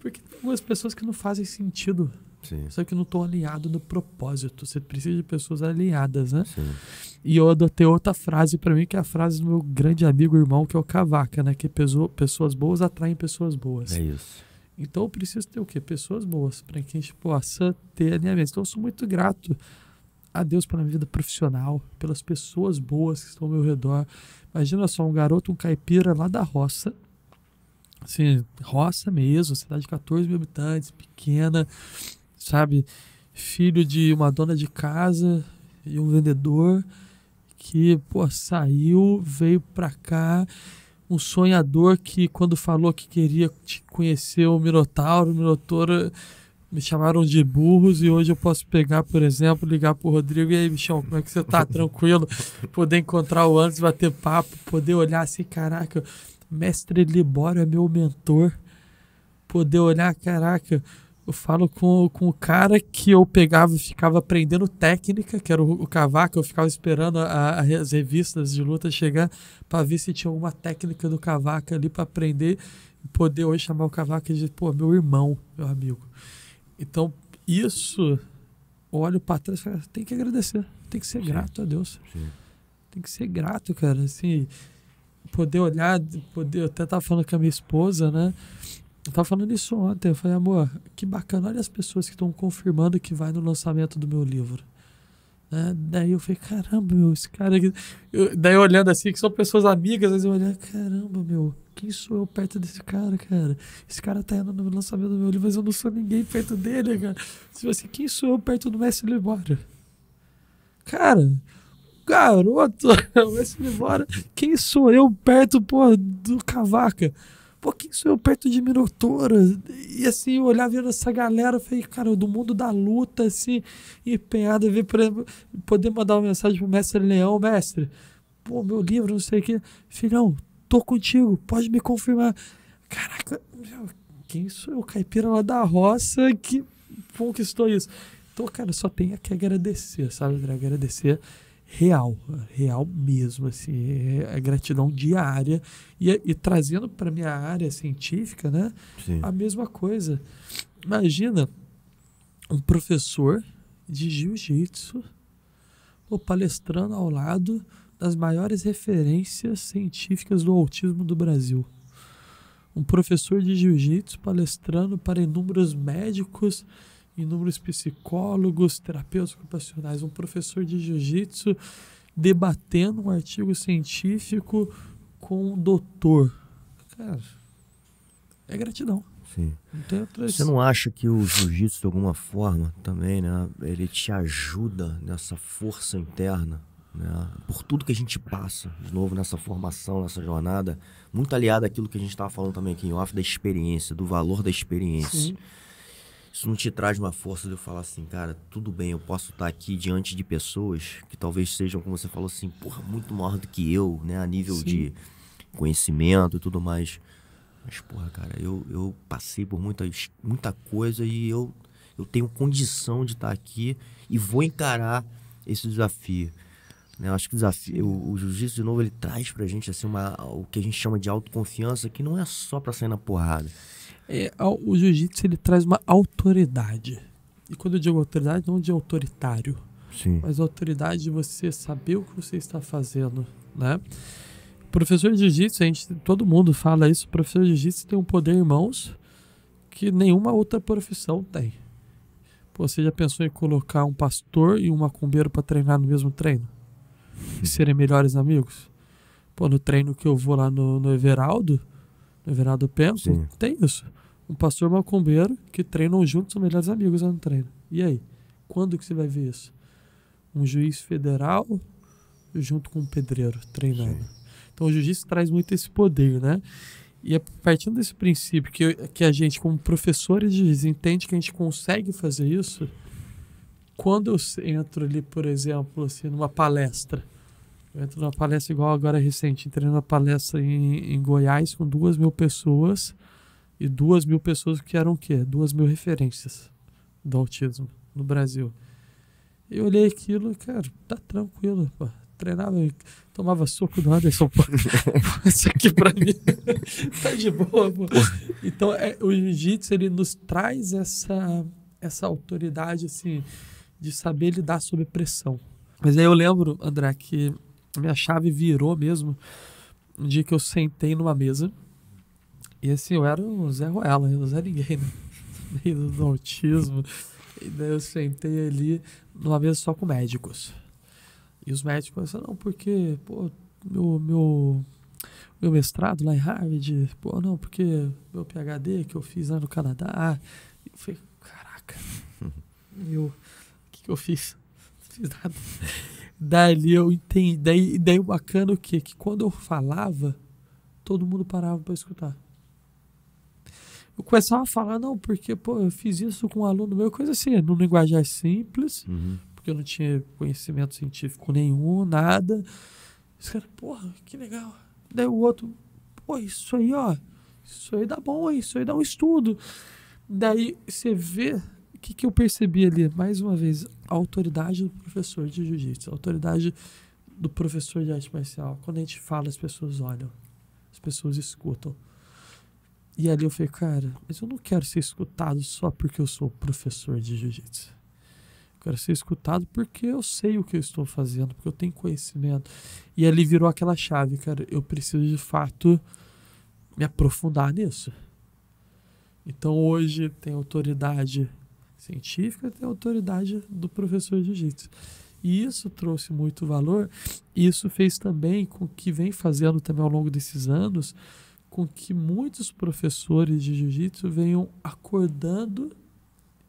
Porque tem algumas pessoas que não fazem sentido. Sim. Só que não estão alinhados no propósito. Você precisa de pessoas alinhadas, né? Sim. E eu adotei outra frase para mim, que é a frase do meu grande amigo irmão, que é o Cavaca, né? Que pessoas boas atraem pessoas boas. É isso. Então eu preciso ter o quê? Pessoas boas, para que a gente possa ter alinhamento. Então eu sou muito grato a Deus pela minha vida profissional, pelas pessoas boas que estão ao meu redor. Imagina só, um garoto, um caipira lá da roça, assim, roça mesmo, cidade de 14 mil habitantes, pequena, sabe? Filho de uma dona de casa e um vendedor que, pô, saiu, veio pra cá, um sonhador que quando falou que queria conhecer o Minotauro me chamaram de burros, e hoje eu posso pegar, por exemplo, ligar pro Rodrigo, e aí, bichão, como é que você tá? Tranquilo? Poder encontrar o Anderson, bater papo, poder olhar assim, caraca, mestre Libório é meu mentor, poder olhar, caraca, eu falo com o cara que eu pegava e ficava aprendendo técnica, que era o Cavaca, eu ficava esperando as revistas de luta chegar para ver se tinha alguma técnica do Cavaca ali para aprender, e poder hoje chamar o Cavaca de, pô, meu irmão, meu amigo. Então, isso, eu olho para trás e falo, tem que agradecer, tem que ser grato a Deus. Sim. Tem que ser grato, cara, assim, poder olhar, eu até tava falando com a minha esposa, né? Eu tava falando isso ontem, eu falei, amor, que bacana, olha as pessoas que estão confirmando que vai no lançamento do meu livro. Né? Daí eu falei, caramba, meu, esse cara aqui... Daí olhando assim, que são pessoas amigas, às vezes eu olhei, caramba, meu, quem sou eu perto desse cara, cara? Esse cara tá indo no lançamento do meu livro, mas eu não sou ninguém perto dele, cara. Tipo assim, quem sou eu perto do Mestre Libório? Cara, garoto, Mestre Libório, quem sou eu perto, pô, do Cavaca? Pô, quem sou eu perto de Minotauro? E assim, eu olhava vendo essa galera, eu falei, cara, do mundo da luta, assim, empenhado a ver, por exemplo, poder mandar uma mensagem pro Mestre Leão, mestre, pô, meu livro, não sei o que, filhão, tô contigo, pode me confirmar. Caraca, meu, quem sou eu, caipira lá da roça, que conquistou isso? Então, cara, só tenho que agradecer, sabe, André? Agradecer real mesmo, assim, é gratidão diária, e trazendo para minha área científica, né? Sim. A mesma coisa. Imagina um professor de jiu-jitsu palestrando ao lado das maiores referências científicas do autismo do Brasil. Um professor de jiu-jitsu palestrando para inúmeros médicos, inúmeros psicólogos, terapeutas ocupacionais, um professor de jiu-jitsu debatendo um artigo científico com um doutor. Cara, é gratidão. Sim. Não tem outras... Você não acha que o jiu-jitsu, de alguma forma, também, né, ele te ajuda nessa força interna, né, por tudo que a gente passa, de novo, nessa formação, nessa jornada, muito aliado àquilo que a gente estava falando também aqui em off, da experiência, do valor da experiência. Sim. Isso não te traz uma força de eu falar assim, cara, tudo bem, eu posso estar aqui diante de pessoas que talvez sejam, como você falou assim, porra, muito maior do que eu, né, a nível Sim. de conhecimento e tudo mais. Mas, porra, cara, eu passei por muita coisa e eu tenho condição de estar aqui e vou encarar esse desafio. né? Eu acho que o desafio, o jiu-jitsu, de novo, ele traz pra gente assim, o que a gente chama de autoconfiança, que não é só pra sair na porrada. O jiu-jitsu, ele traz uma autoridade. E quando eu digo autoridade, não de autoritário. Sim. Mas a autoridade de você saber o que você está fazendo, né? O professor de jiu-jitsu, todo mundo fala isso, o professor de jiu-jitsu tem um poder em mãos que nenhuma outra profissão tem. Pô, você já pensou em colocar um pastor e um macumbeiro para treinar no mesmo treino? E serem melhores amigos? Pô, no treino que eu vou lá no Everaldo Penco, tem isso. Um pastor macumbeiro que treinam juntos, são melhores amigos lá no treino. E aí? Quando que você vai ver isso? Um juiz federal junto com um pedreiro treinando. Sim. Então o jiu-jitsu traz muito esse poder, né? E é partindo desse princípio que a gente, como professores de jiu-jitsu, entende que a gente consegue fazer isso. Quando eu entro ali, por exemplo, assim, numa palestra, eu entro numa palestra igual agora recente, entrei numa palestra em Goiás com 2.000 pessoas, e 2.000 pessoas que eram o quê? 2.000 referências do autismo no Brasil. Eu olhei aquilo e, cara, tá tranquilo, pô. Treinava, tomava soco do Anderson, pô. Isso aqui pra mim tá de boa, pô. Então, o jiu-jitsu, ele nos traz essa autoridade, assim, de saber lidar sob pressão. Mas aí eu lembro, André, que a minha chave virou mesmo um dia que eu sentei numa mesa e, assim, eu era um Zé Ruela, eu não era ninguém, né? Meio do autismo. E daí eu sentei ali numa mesa só com médicos. E os médicos falaram, não, porque, pô, meu mestrado lá em Harvard, pô, não, porque meu PhD que eu fiz lá no Canadá. E eu falei, caraca, o que eu fiz? Não fiz nada. Dali eu entendi, daí o bacana o quê? Que quando eu falava, todo mundo parava para escutar. Eu começava a falar, não, porque, pô, eu fiz isso com um aluno meu, coisa assim, num linguajar simples, porque eu não tinha conhecimento científico nenhum, nada. Os caras, porra, que legal. Daí o outro, pô, isso aí, ó, isso aí dá bom, isso aí dá um estudo. Daí você vê, o que eu percebi ali, mais uma vez, a autoridade do professor de jiu-jitsu, a autoridade do professor de arte marcial. Quando a gente fala, as pessoas olham, as pessoas escutam. E ali eu falei, cara, mas eu não quero ser escutado só porque eu sou professor de jiu-jitsu. Eu quero ser escutado porque eu sei o que eu estou fazendo, porque eu tenho conhecimento. E ali virou aquela chave, cara, eu preciso de fato me aprofundar nisso. Então hoje tem autoridade científica, tem autoridade do professor de jiu-jitsu. E isso trouxe muito valor, e isso fez também com que vem fazendo também ao longo desses anos, com que muitos professores de jiu-jitsu venham acordando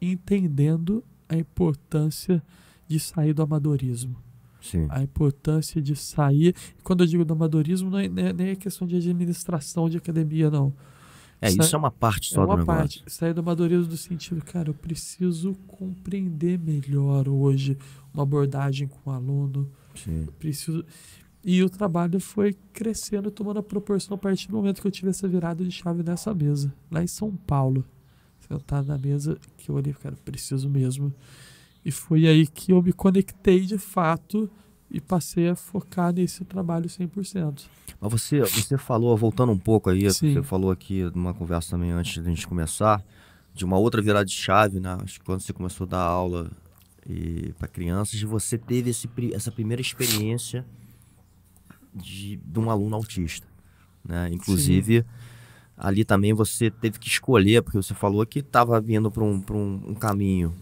e entendendo a importância de sair do amadorismo. Sim. A importância de sair... Quando eu digo do amadorismo, não é nem questão de administração de academia, não. Isso é uma parte só do negócio. Sair do amadorismo do sentido, cara, eu preciso compreender melhor hoje uma abordagem com o aluno. Sim. Eu preciso... E o trabalho foi crescendo, tomando a proporção a partir do momento que eu tive essa virada de chave nessa mesa, lá em São Paulo. Sentado na mesa, que eu olhei, cara, preciso mesmo. E foi aí que eu me conectei de fato e passei a focar nesse trabalho 100%. Mas você falou, voltando um pouco aí, Sim. Você falou aqui numa conversa também antes da gente começar, de uma outra virada de chave, né? Acho que quando você começou a dar aula para crianças, você teve essa primeira experiência de um aluno autista, né? Inclusive, sim, ali também você teve que escolher, porque você falou que estava vindo para um caminho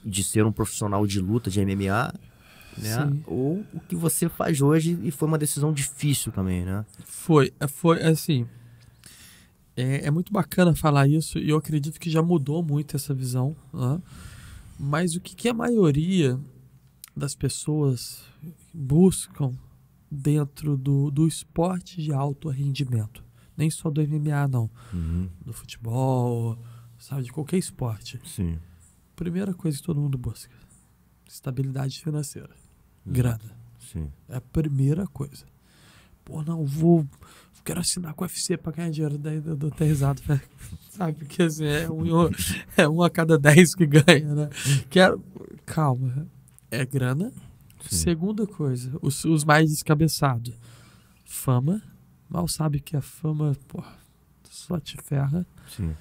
de ser um profissional de luta, de MMA, né? Sim. Ou o que você faz hoje, e foi uma decisão difícil também, né? Foi assim, é muito bacana falar isso, e eu acredito que já mudou muito essa visão, né? Mas o que a maioria das pessoas buscam dentro do esporte de alto rendimento, nem só do MMA, não, do futebol, sabe, de qualquer esporte. Sim. Primeira coisa que todo mundo busca: estabilidade financeira, grana. Sim. É a primeira coisa. Pô, não, quero assinar com o UFC pra ganhar dinheiro, daí eu dou até risada, sabe, porque assim, é um a cada 10 que ganha, né? Calma, é grana. Segunda coisa, os mais descabeçados. Fama. Mal sabe que a fama, só te ferra. Sim.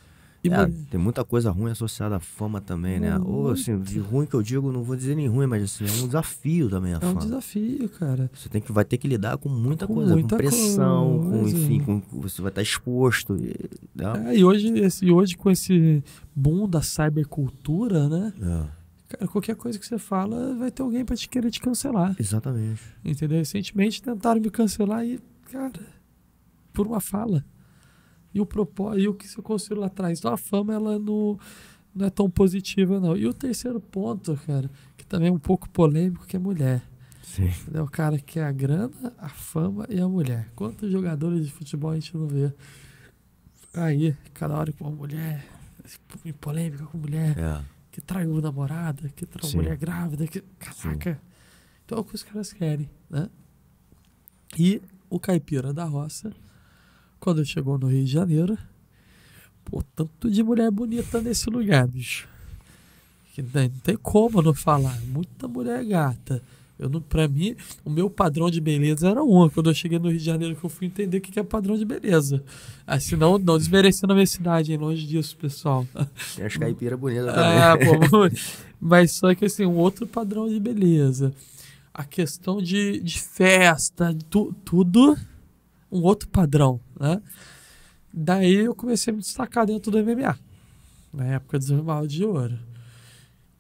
E Tem muita coisa ruim associada à fama também, né? Ou assim, de ruim que eu digo, não vou dizer nem ruim, mas assim, é um desafio também a fama. É um desafio, cara. Você vai ter que lidar com muita coisa, com pressão, você vai estar exposto. Né? E hoje com esse boom da cybercultura, né? Cara, qualquer coisa que você fala, vai ter alguém pra querer te cancelar. Exatamente. Entendeu? Recentemente tentaram me cancelar e, cara, por uma fala. E o que você construiu lá atrás. Então a fama, ela não é tão positiva, não. E o terceiro ponto, cara, que também é um pouco polêmico, que é mulher. Sim. É o cara que quer a grana, a fama e a mulher. Quantos jogadores de futebol a gente não vê? Aí, cada hora com uma mulher, polêmica com mulher, que traiu namorada, que traiu mulher grávida, que... Caraca. Sim. Então é o que os caras querem, né? E o caipira da roça, quando chegou no Rio de Janeiro, tanto de mulher bonita nesse lugar, bicho. Que não tem como não falar. Muita mulher gata. Pra mim, o meu padrão de beleza era um. Quando eu cheguei no Rio de Janeiro, que eu fui entender o que é padrão de beleza. Assim, não desmerecendo a minha cidade, hein? Longe disso, pessoal. Tem as caipiras bonitas também. Mas só que assim, um outro padrão de beleza. A questão de festa, tudo... um outro padrão, né? Daí eu comecei a me destacar dentro do MMA, na época dos Rival de Ouro.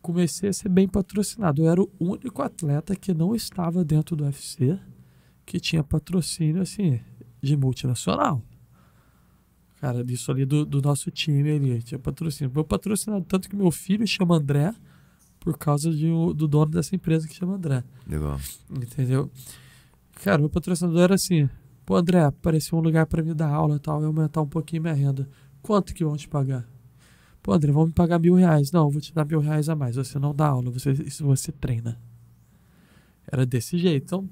Comecei a ser bem patrocinado. Eu era o único atleta que não estava dentro do UFC que tinha patrocínio, assim, de multinacional. Cara, isso ali do nosso time ali, tinha patrocínio. Meu patrocinado, tanto que meu filho chama André por causa do dono dessa empresa que chama André. Legal. Entendeu? Cara, meu patrocinador era assim... Pô, André, apareceu um lugar pra me dar aula e tal, e aumentar um pouquinho minha renda. Quanto que vão te pagar? Pô, André, vão me pagar R$1.000. Não, vou te dar R$1.000 a mais. Você não dá aula, você treina. Era desse jeito. Então,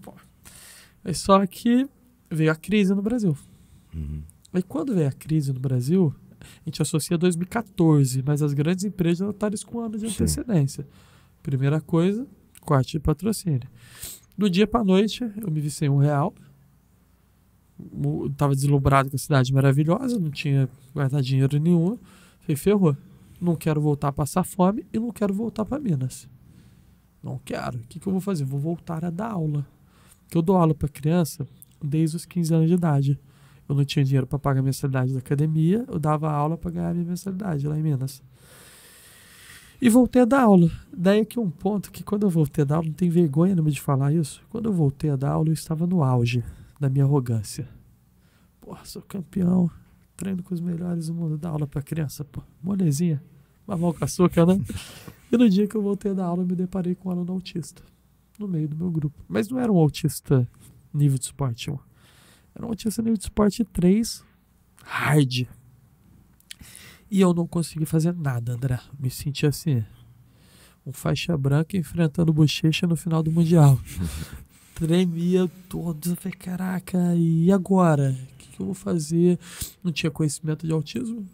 Mas só que veio a crise no Brasil. Aí quando veio a crise no Brasil, a gente associa 2014, mas as grandes empresas já estavam com um ano de antecedência. Primeira coisa, corte de patrocínio. Do dia pra noite, eu me vi sem R$1. Tava deslumbrado com a cidade maravilhosa, não tinha guardado dinheiro nenhum. Falei, ferrou. Não quero voltar a passar fome e não quero voltar para Minas. Não quero. O que eu vou fazer? Vou voltar a dar aula. Porque eu dou aula para criança desde os 15 anos de idade. Eu não tinha dinheiro para pagar a mensalidade da academia, eu dava aula para ganhar a minha mensalidade lá em Minas. E voltei a dar aula. Daí aqui um ponto que quando eu voltei a dar aula, não tem vergonha de falar isso. Quando eu voltei a dar aula, eu estava no auge da minha arrogância. Sou campeão, treino com os melhores do mundo, dá aula pra criança, molezinha, mamão com açúcar, né? E no dia que eu voltei a dar aula, eu me deparei com um aluno autista, no meio do meu grupo. Mas não era um autista nível de esporte 1. Era um autista nível de esporte 3, hard. E eu não consegui fazer nada, André. Me senti assim, um faixa branca enfrentando bochecha no final do Mundial. Tremia todo, eu falei, caraca, e agora? O que eu vou fazer? Não tinha conhecimento de autismo.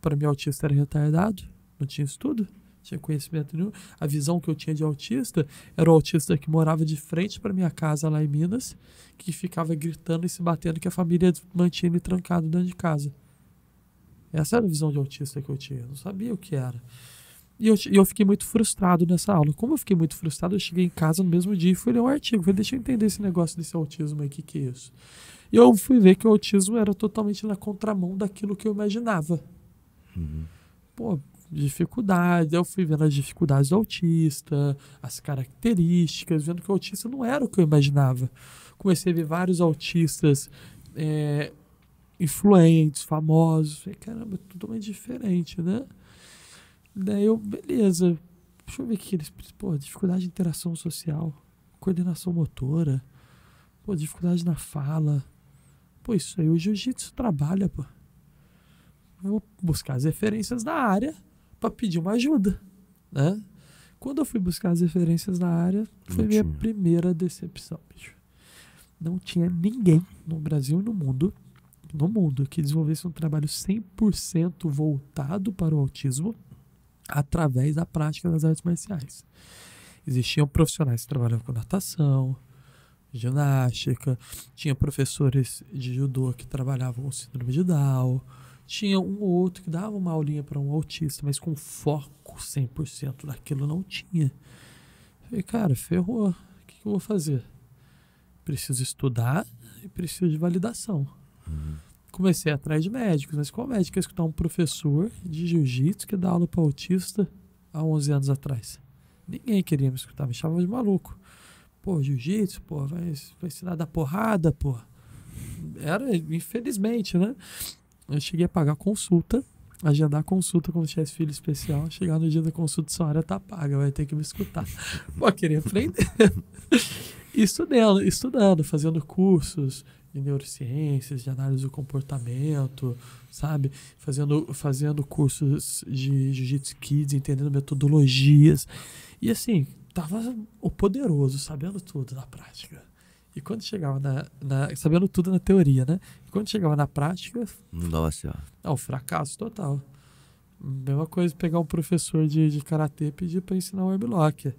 Para mim, autista era retardado. Não tinha estudo, não tinha conhecimento nenhum. A visão que eu tinha de autista era o autista que morava de frente para minha casa lá em Minas, que ficava gritando e se batendo, que a família mantinha ele trancado dentro de casa. Essa era a visão de autista que eu tinha. Eu não sabia o que era. E eu fiquei muito frustrado nessa aula. Como eu fiquei muito frustrado, eu cheguei em casa no mesmo dia e fui ler um artigo. Falei, deixa eu entender esse negócio desse autismo aí, o que é isso? E eu fui ver que o autismo era totalmente na contramão daquilo que eu imaginava. Dificuldade. Eu fui vendo as dificuldades do autista, as características, vendo que o autista não era o que eu imaginava. Comecei a ver vários autistas influentes, famosos. Falei, caramba, é totalmente diferente, né? Daí eu, beleza, deixa eu ver o que eles... dificuldade de interação social, coordenação motora, dificuldade na fala. Isso aí o jiu-jitsu trabalha, Vou buscar as referências da área para pedir uma ajuda, né? Quando eu fui buscar as referências da área, foi minha primeira decepção, bicho. Não tinha ninguém no Brasil e no mundo que desenvolvesse um trabalho 100% voltado para o autismo através da prática das artes marciais. Existiam profissionais que trabalhavam com natação, ginástica, tinha professores de judô que trabalhavam com síndrome de Down, tinha um ou outro que dava uma aulinha para um autista, mas com foco 100% daquilo não tinha. Falei, cara, ferrou, o que eu vou fazer? Preciso estudar e preciso de validação. Comecei atrás de médicos, mas qual médico ia escutar um professor de jiu-jitsu que dá aula para autista há 11 anos atrás? Ninguém queria me escutar, me chamavam de maluco. Pô, jiu-jitsu, pô, vai ensinar a dar porrada, pô. Era, infelizmente, né? Eu cheguei a pagar consulta, agendar consulta como se tivesse filho especial. Chegar no dia da consulta, sua hora tá paga, vai ter que me escutar. Pô, queria aprender. Estudando, fazendo cursos de neurociências, de análise do comportamento, sabe? Fazendo cursos de Jiu-Jitsu Kids, entendendo metodologias. E assim, tava o poderoso, sabendo tudo na prática. E quando chegava sabendo tudo na teoria, né? E quando chegava na prática... Nossa. Um fracasso total. Mesma coisa pegar um professor de karatê e pedir para ensinar um armlock.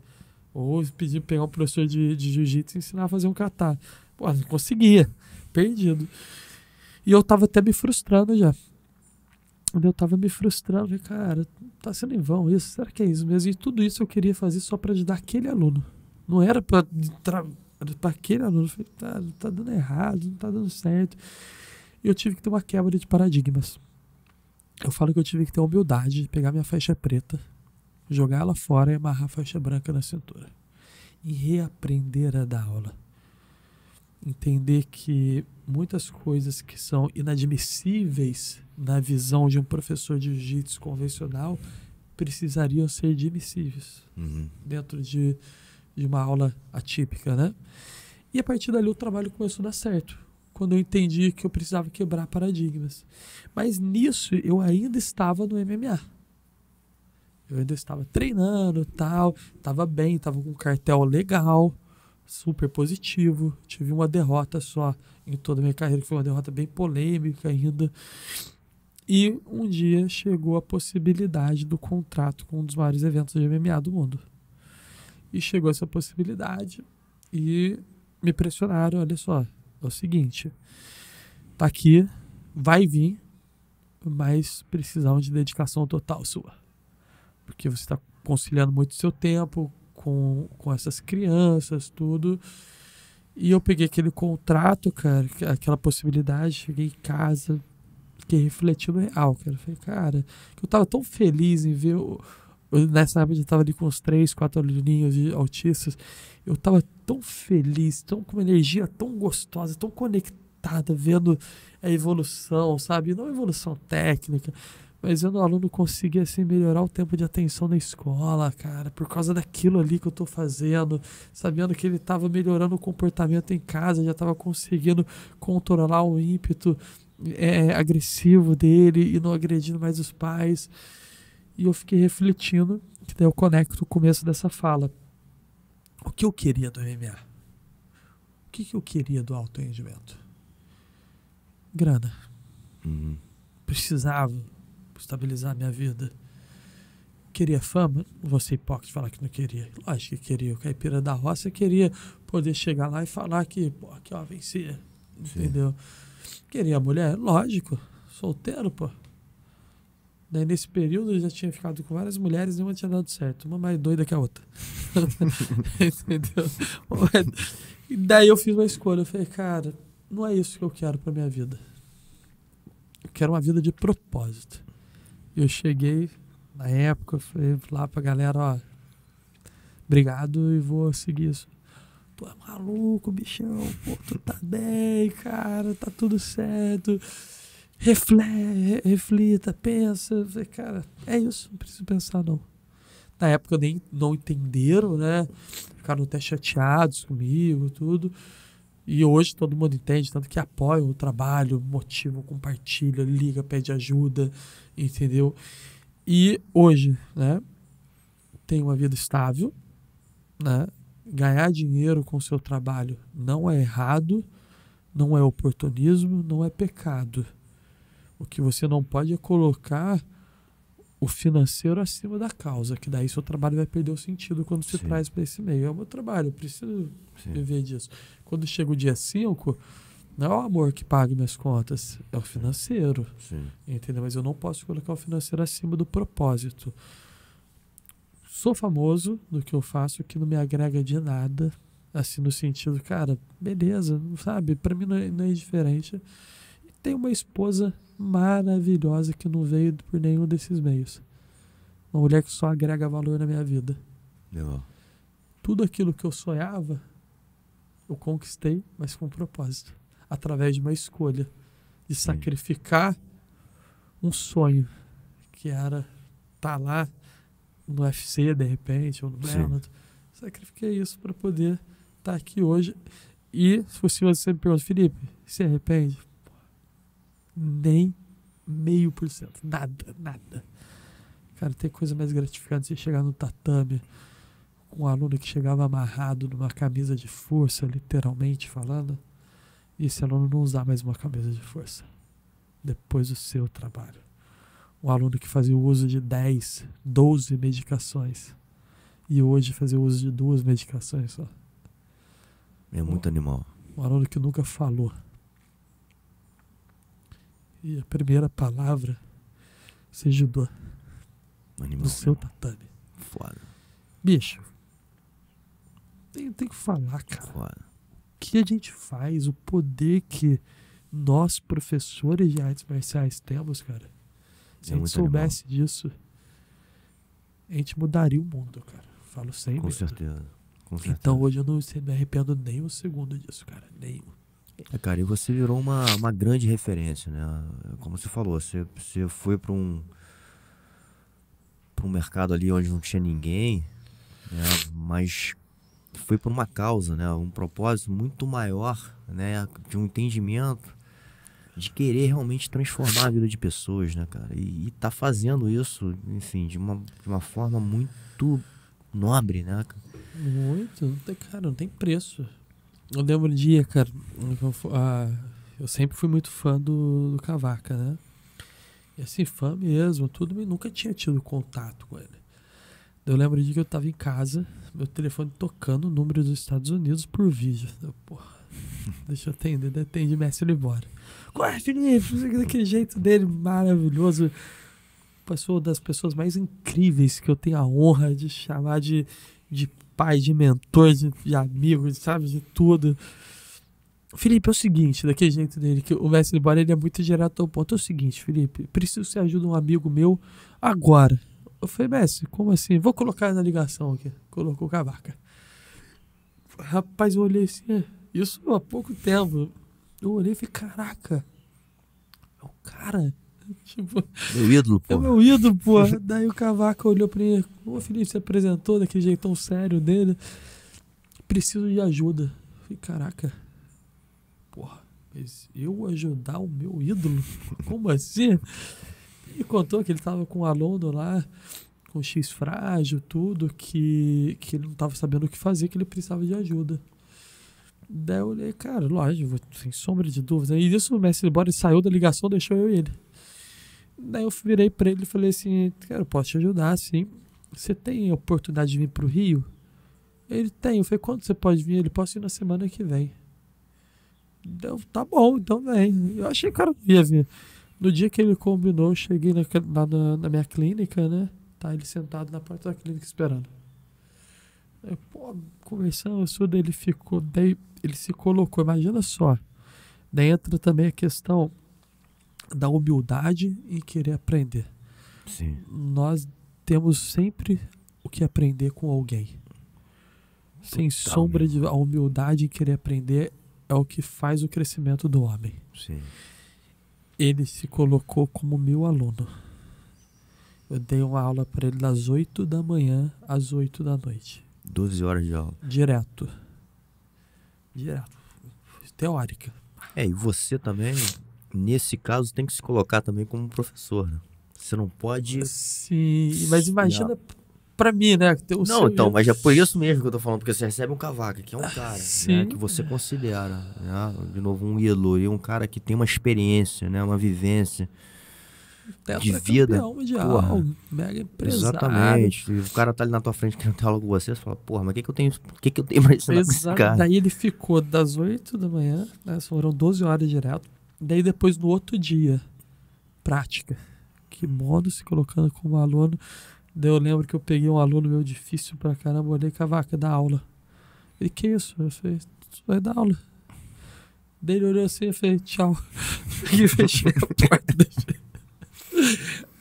Ou pedir pegar um professor de jiu-jitsu e ensinar a fazer um kata. Pô, não conseguia. Perdido. E eu tava até me frustrando já. Eu tava me frustrando. Falei, cara, tá sendo em vão isso? Será que é isso mesmo? E tudo isso eu queria fazer só para ajudar aquele aluno. Não era para aquele aluno. Eu falei, tá dando errado, não tá dando certo. E eu tive que ter uma quebra de paradigmas. Eu falo que eu tive que ter a humildade de pegar minha faixa preta, jogar ela fora e amarrar a faixa branca na cintura. E reaprender a dar aula. Entender que muitas coisas que são inadmissíveis na visão de um professor de jiu-jitsu convencional precisariam ser admissíveis dentro de uma aula atípica, né? E a partir dali o trabalho começou a dar certo. Quando eu entendi que eu precisava quebrar paradigmas. Mas nisso eu ainda estava no MMA. Eu ainda estava treinando, tal, estava bem, estava com um cartel legal, super positivo. Tive uma derrota só em toda a minha carreira, que foi uma derrota bem polêmica ainda. E um dia chegou a possibilidade do contrato com um dos maiores eventos de MMA do mundo. E chegou essa possibilidade e me pressionaram, olha só, é o seguinte, tá aqui, vai vir, mas precisamos de dedicação total sua. Porque você está conciliando muito seu tempo com essas crianças, tudo. E eu peguei aquele contrato, cara, aquela possibilidade, cheguei em casa, fiquei refletindo real, cara. Falei, cara, eu tava tão feliz em ver... Nessa época eu tava ali com uns 3, 4 aluninhos de autistas. Eu tava tão feliz, com uma energia tão gostosa, tão conectada, vendo a evolução, sabe? Não a evolução técnica, mas vendo o aluno conseguir assim, melhorar o tempo de atenção na escola, cara, por causa daquilo ali que eu tô fazendo, sabendo que ele tava melhorando o comportamento em casa, já tava conseguindo controlar o ímpeto agressivo dele e não agredindo mais os pais. E eu fiquei refletindo, que daí eu conecto o começo dessa fala. O que eu queria do MMA? O que eu queria do alto rendimento? Grana. Precisava estabilizar minha vida. Queria fama? Não vou ser hipócrita e falar que não queria. Lógico que queria. O caipira da roça queria poder chegar lá e falar que, pô, aqui ó, venci. Entendeu? Queria mulher? Lógico. Solteiro, pô. Daí nesse período eu já tinha ficado com várias mulheres e nenhuma tinha dado certo. Uma mais doida que a outra. Entendeu? E daí eu fiz uma escolha. Eu falei, cara, não é isso que eu quero pra minha vida. Eu quero uma vida de propósito. Eu cheguei, na época, eu falei lá pra galera, ó, obrigado e vou seguir isso. Tu é maluco, bichão, pô, tu tá bem, cara, tá tudo certo. Reflita, pensa. Cara, é isso, não preciso pensar não. Na época nem não entenderam, né? Ficaram até chateados comigo, tudo. E hoje todo mundo entende, tanto que apoiam o trabalho, motivam, compartilham, liga, pede ajuda, entendeu? E hoje, né? Tenho uma vida estável, né? Ganhar dinheiro com o seu trabalho não é errado, não é oportunismo, não é pecado. O que você não pode é colocar o financeiro acima da causa, que daí seu trabalho vai perder o sentido quando se Sim. traz para esse meio. É o meu trabalho, eu preciso Sim. viver disso. Quando chega o dia 5, não é o amor que paga minhas contas, é o financeiro, Sim. entendeu? Mas eu não posso colocar o financeiro acima do propósito. Sou famoso do que eu faço, que não me agrega de nada, assim, no sentido, cara, beleza, sabe? Pra mim não é diferente. E tenho uma esposa maravilhosa que não veio por nenhum desses meios. Uma mulher que só agrega valor na minha vida. Legal. Tudo aquilo que eu sonhava, eu conquistei, mas com propósito. Através de uma escolha. De sacrificar um sonho, que era estar lá no UFC, de repente, ou no Bellator. Sacrifiquei isso para poder estar aqui hoje. E se você me pergunta, Felipe, se arrepende? Nem 0,5%. Nada. Cara, tem coisa mais gratificante você chegar no tatame com um aluno que chegava amarrado numa camisa de força, literalmente falando, e esse aluno não usar mais uma camisa de força depois do seu trabalho. Um aluno que fazia o uso de 10, 12 medicações e hoje fazia o uso de 2 medicações só. É muito animal. Um aluno que nunca falou. E a primeira palavra você ajudou Animal. no seu tatame. Foda. Bicho, tem que falar, cara. Foda. O que a gente faz, o poder que nós, professores de artes marciais, temos, cara. Se a gente muito soubesse disso, a gente mudaria o mundo, cara. Falo sem Com medo. certeza. Com certeza. Então hoje eu não me arrependo nem um segundo disso, cara. Nenhum. Cara, e você virou uma grande referência, né? Como você falou, você foi para um mercado ali onde não tinha ninguém, né? Mas foi por uma causa, né? Um propósito muito maior, né? De um entendimento, de querer realmente transformar a vida de pessoas, né, cara? E tá fazendo isso, enfim, de uma forma muito nobre, né? Muito. Não tem preço. Eu lembro um dia, cara, eu sempre fui muito fã do Cavaca, né? E assim, fã mesmo, tudo, mas nunca tinha tido contato com ele. Eu lembro de que eu tava em casa, meu telefone tocando o número dos Estados Unidos por vídeo. Porra, deixa eu atender, atende Messi Libório. Qual é, Felipe? Daquele jeito dele maravilhoso. Passou das pessoas mais incríveis que eu tenho a honra de chamar de pai, de mentor, de amigo, sabe, de tudo. Felipe, é o seguinte, daquele jeito dele, que o Messi Libório, ele é muito direto ao ponto. É o seguinte, Felipe, preciso que você ajude um amigo meu agora. Eu falei, Messi, como assim? Vou colocar na ligação aqui. Colocou o Cavaca. Rapaz, eu olhei assim, isso há pouco tempo. Eu olhei e falei, caraca, é o cara. Tipo, Meu ídolo, pô. é meu ídolo, pô. Daí o Cavaca olhou pra mim, ô Felipe, você apresentou daquele jeitão sério dele. Preciso de ajuda. Eu falei, caraca, porra, mas eu ajudar o meu ídolo? Como assim? E contou que ele tava com um aluno lá, com X frágil, tudo, que ele não tava sabendo o que fazer, que ele precisava de ajuda. Daí eu olhei, cara, lógico, sem sombra de dúvida. E isso o Messi Libório saiu da ligação, deixou eu e ele. Daí eu virei pra ele e falei assim, cara, eu posso te ajudar, sim. Você tem a oportunidade de vir pro Rio? Ele tem. Eu falei, quando você pode vir? Ele, posso ir na semana que vem. Deu, tá bom, então vem. Eu achei que o cara não ia vir. No dia que ele combinou, eu cheguei na minha clínica, né? Tá ele sentado na porta da clínica esperando. Aí, pô, conversando, tudo, ele ficou, daí ele se colocou, imagina só. Daí entra também a questão da humildade em querer aprender. Sim. Nós temos sempre o que aprender com alguém. Sem sombra de... A humildade em querer aprender é o que faz o crescimento do homem. Sim. Ele se colocou como meu aluno. Eu dei uma aula para ele das 8 da manhã às 8 da noite. 12 horas de aula. Direto. Teórica. E você também, nesse caso, tem que se colocar também como professor, né? Você não pode... Sim, mas imagina pra mim, né? Não, então, mas é por isso mesmo que eu tô falando, porque você recebe um Cavaca, que é um cara, sim, né, que você considera, né, de novo, um ídolo, e um cara que tem uma experiência, né, uma vivência. de vida. Mundial, Porra. mega empresário. Exatamente. E o cara tá ali na tua frente querendo ter aula com você, você fala, porra, mas o que eu tenho pra ensinar pra esse cara? Daí ele ficou das 8 da manhã, né, foram 12 horas direto. Daí depois no outro dia, prática. Que modo se colocando como aluno. Daí eu lembro que eu peguei um aluno meu difícil pra caramba, olhei Cavaca, dá aula. Ele, que isso? Eu falei, tu vai dar aula. Daí ele olhou assim e falei, tchau. E fechei a porta.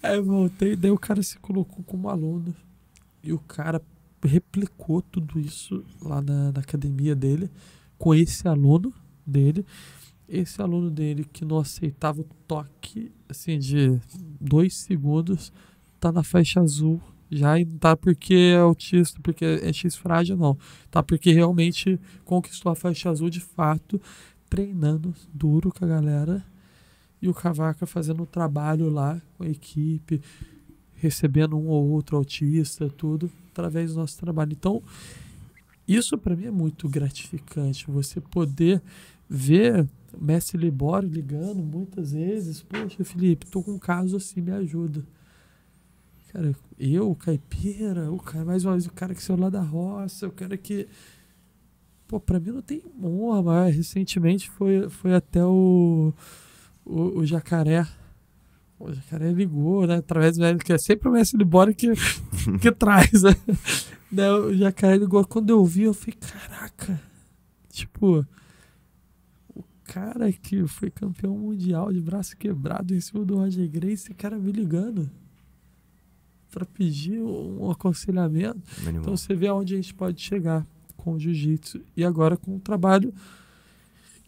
Aí eu voltei, daí o cara se colocou como aluno. E o cara replicou tudo isso lá na academia dele, com esse aluno dele. Esse aluno dele que não aceitava o toque, assim, de 2 segundos, tá na faixa azul já, e não tá porque é autista, porque é X frágil, não. Tá porque realmente conquistou a faixa azul de fato, treinando duro com a galera, e o Cavaca fazendo um trabalho lá com a equipe, recebendo um ou outro autista, tudo, através do nosso trabalho. Então, isso para mim é muito gratificante, você poder ver o Mestre Libório ligando muitas vezes, poxa, Felipe, tô com um caso assim, me ajuda. Cara, eu, o caipira, o cara, mais uma vez, o cara que saiu lá da roça, o cara que... Pô, pra mim não tem honra, mas recentemente foi até o Jacaré. O Jacaré ligou, né, através do que é sempre o Mestre Libório que traz, né? O Jacaré ligou, quando eu vi, eu falei, caraca, tipo... cara que foi campeão mundial de braço quebrado em cima do Roger Gracie, esse cara me ligando para pedir um aconselhamento. Então você vê aonde a gente pode chegar com o jiu-jitsu e agora com um trabalho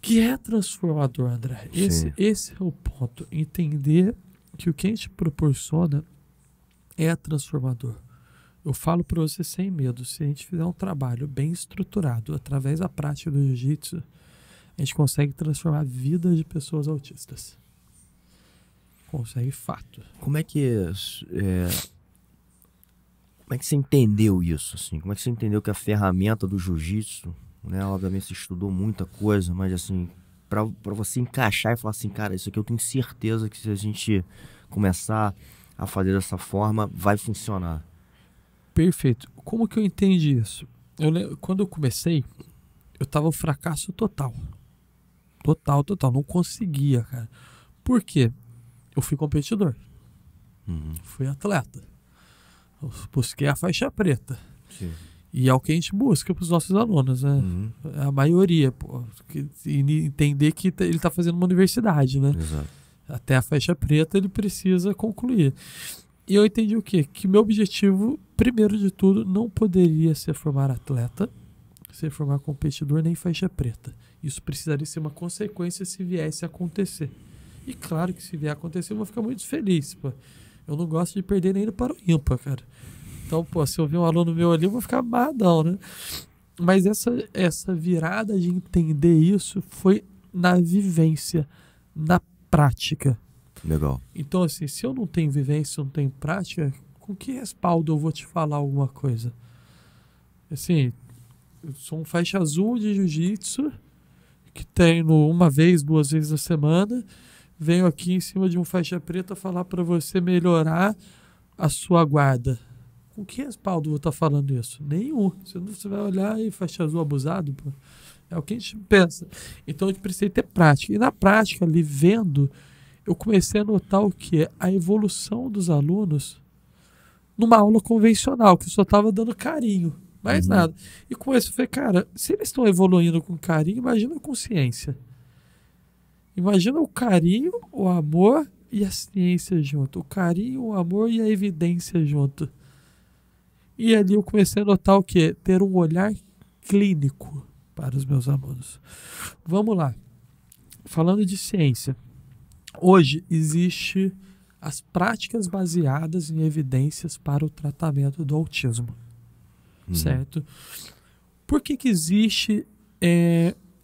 que é transformador, André. Esse é o ponto. Entender que o que a gente proporciona é transformador. Eu falo para você sem medo, se a gente fizer um trabalho bem estruturado através da prática do jiu-jitsu, a gente consegue transformar vidas de pessoas autistas. Consegue, fato. Como é que você entendeu isso, assim? Como é que você entendeu que a ferramenta do jiu-jitsu, né? Obviamente você estudou muita coisa, mas assim, pra você encaixar e falar assim, cara, isso aqui eu tenho certeza que se a gente começar a fazer dessa forma, vai funcionar. Perfeito. Como que eu entendi isso? Quando eu comecei, eu tava um fracasso total. Total. Não conseguia, cara. Por quê? Eu fui competidor. Fui atleta. Eu busquei a faixa preta. Sim. E é o que a gente busca para os nossos alunos, né? A maioria, pô. Entender que ele está fazendo uma universidade, né? Exato. Até a faixa preta ele precisa concluir. E eu entendi o quê? Que meu objetivo, primeiro de tudo, não poderia ser formar atleta, ser formar competidor, nem faixa preta. Isso precisaria ser uma consequência se viesse a acontecer. E claro que se vier a acontecer, eu vou ficar muito feliz, pô. Eu não gosto de perder nem para o ímpar, cara. Então, pô, se eu ver um aluno meu ali, eu vou ficar amarradão, né? Mas essa virada de entender isso foi na vivência, na prática. Legal. Então, assim, se eu não tenho vivência, não tenho prática, com que respaldo eu vou te falar alguma coisa? Assim, eu sou um faixa azul de jiu-jitsu, que treino 1 vez, 2 vezes na semana, venho aqui em cima de um faixa preta falar para você melhorar a sua guarda. Com que respaldo eu vou estar falando isso? Nenhum. Você vai olhar e faixa azul abusado, pô. É o que a gente pensa. Então eu precisei ter prática. E na prática, ali vendo, eu comecei a notar o que? A evolução dos alunos numa aula convencional, que eu só estava dando carinho. Mais nada. E com isso eu falei, cara, se eles estão evoluindo com carinho, imagina a consciência. Imagina o carinho, o amor e a ciência junto. O carinho, o amor e a evidência junto. E ali eu comecei a notar o quê? Ter um olhar clínico para os meus alunos. Vamos lá. Falando de ciência. Hoje existe as práticas baseadas em evidências para o tratamento do autismo. Certo? Por que existe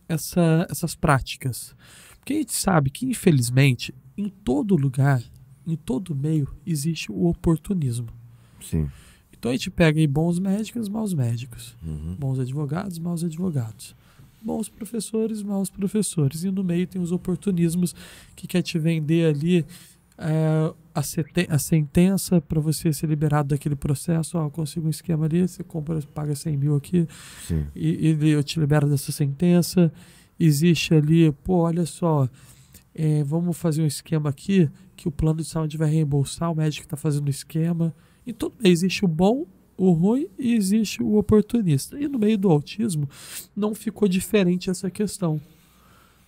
essas práticas? Porque a gente sabe que, infelizmente, em todo lugar, em todo meio, existe o oportunismo. Sim. Então a gente pega aí bons médicos, maus médicos. Bons advogados, maus advogados. Bons professores, maus professores. E no meio tem os oportunismos que quer te vender ali a sentença para você ser liberado daquele processo, eu consigo um esquema ali, você compra, paga 100 mil aqui, Sim. e eu te libero dessa sentença. Existe ali, olha só, vamos fazer um esquema aqui, que o plano de saúde vai reembolsar, o médico está fazendo o esquema. Então, existe o bom, o ruim e existe o oportunista. E no meio do autismo, não ficou diferente essa questão.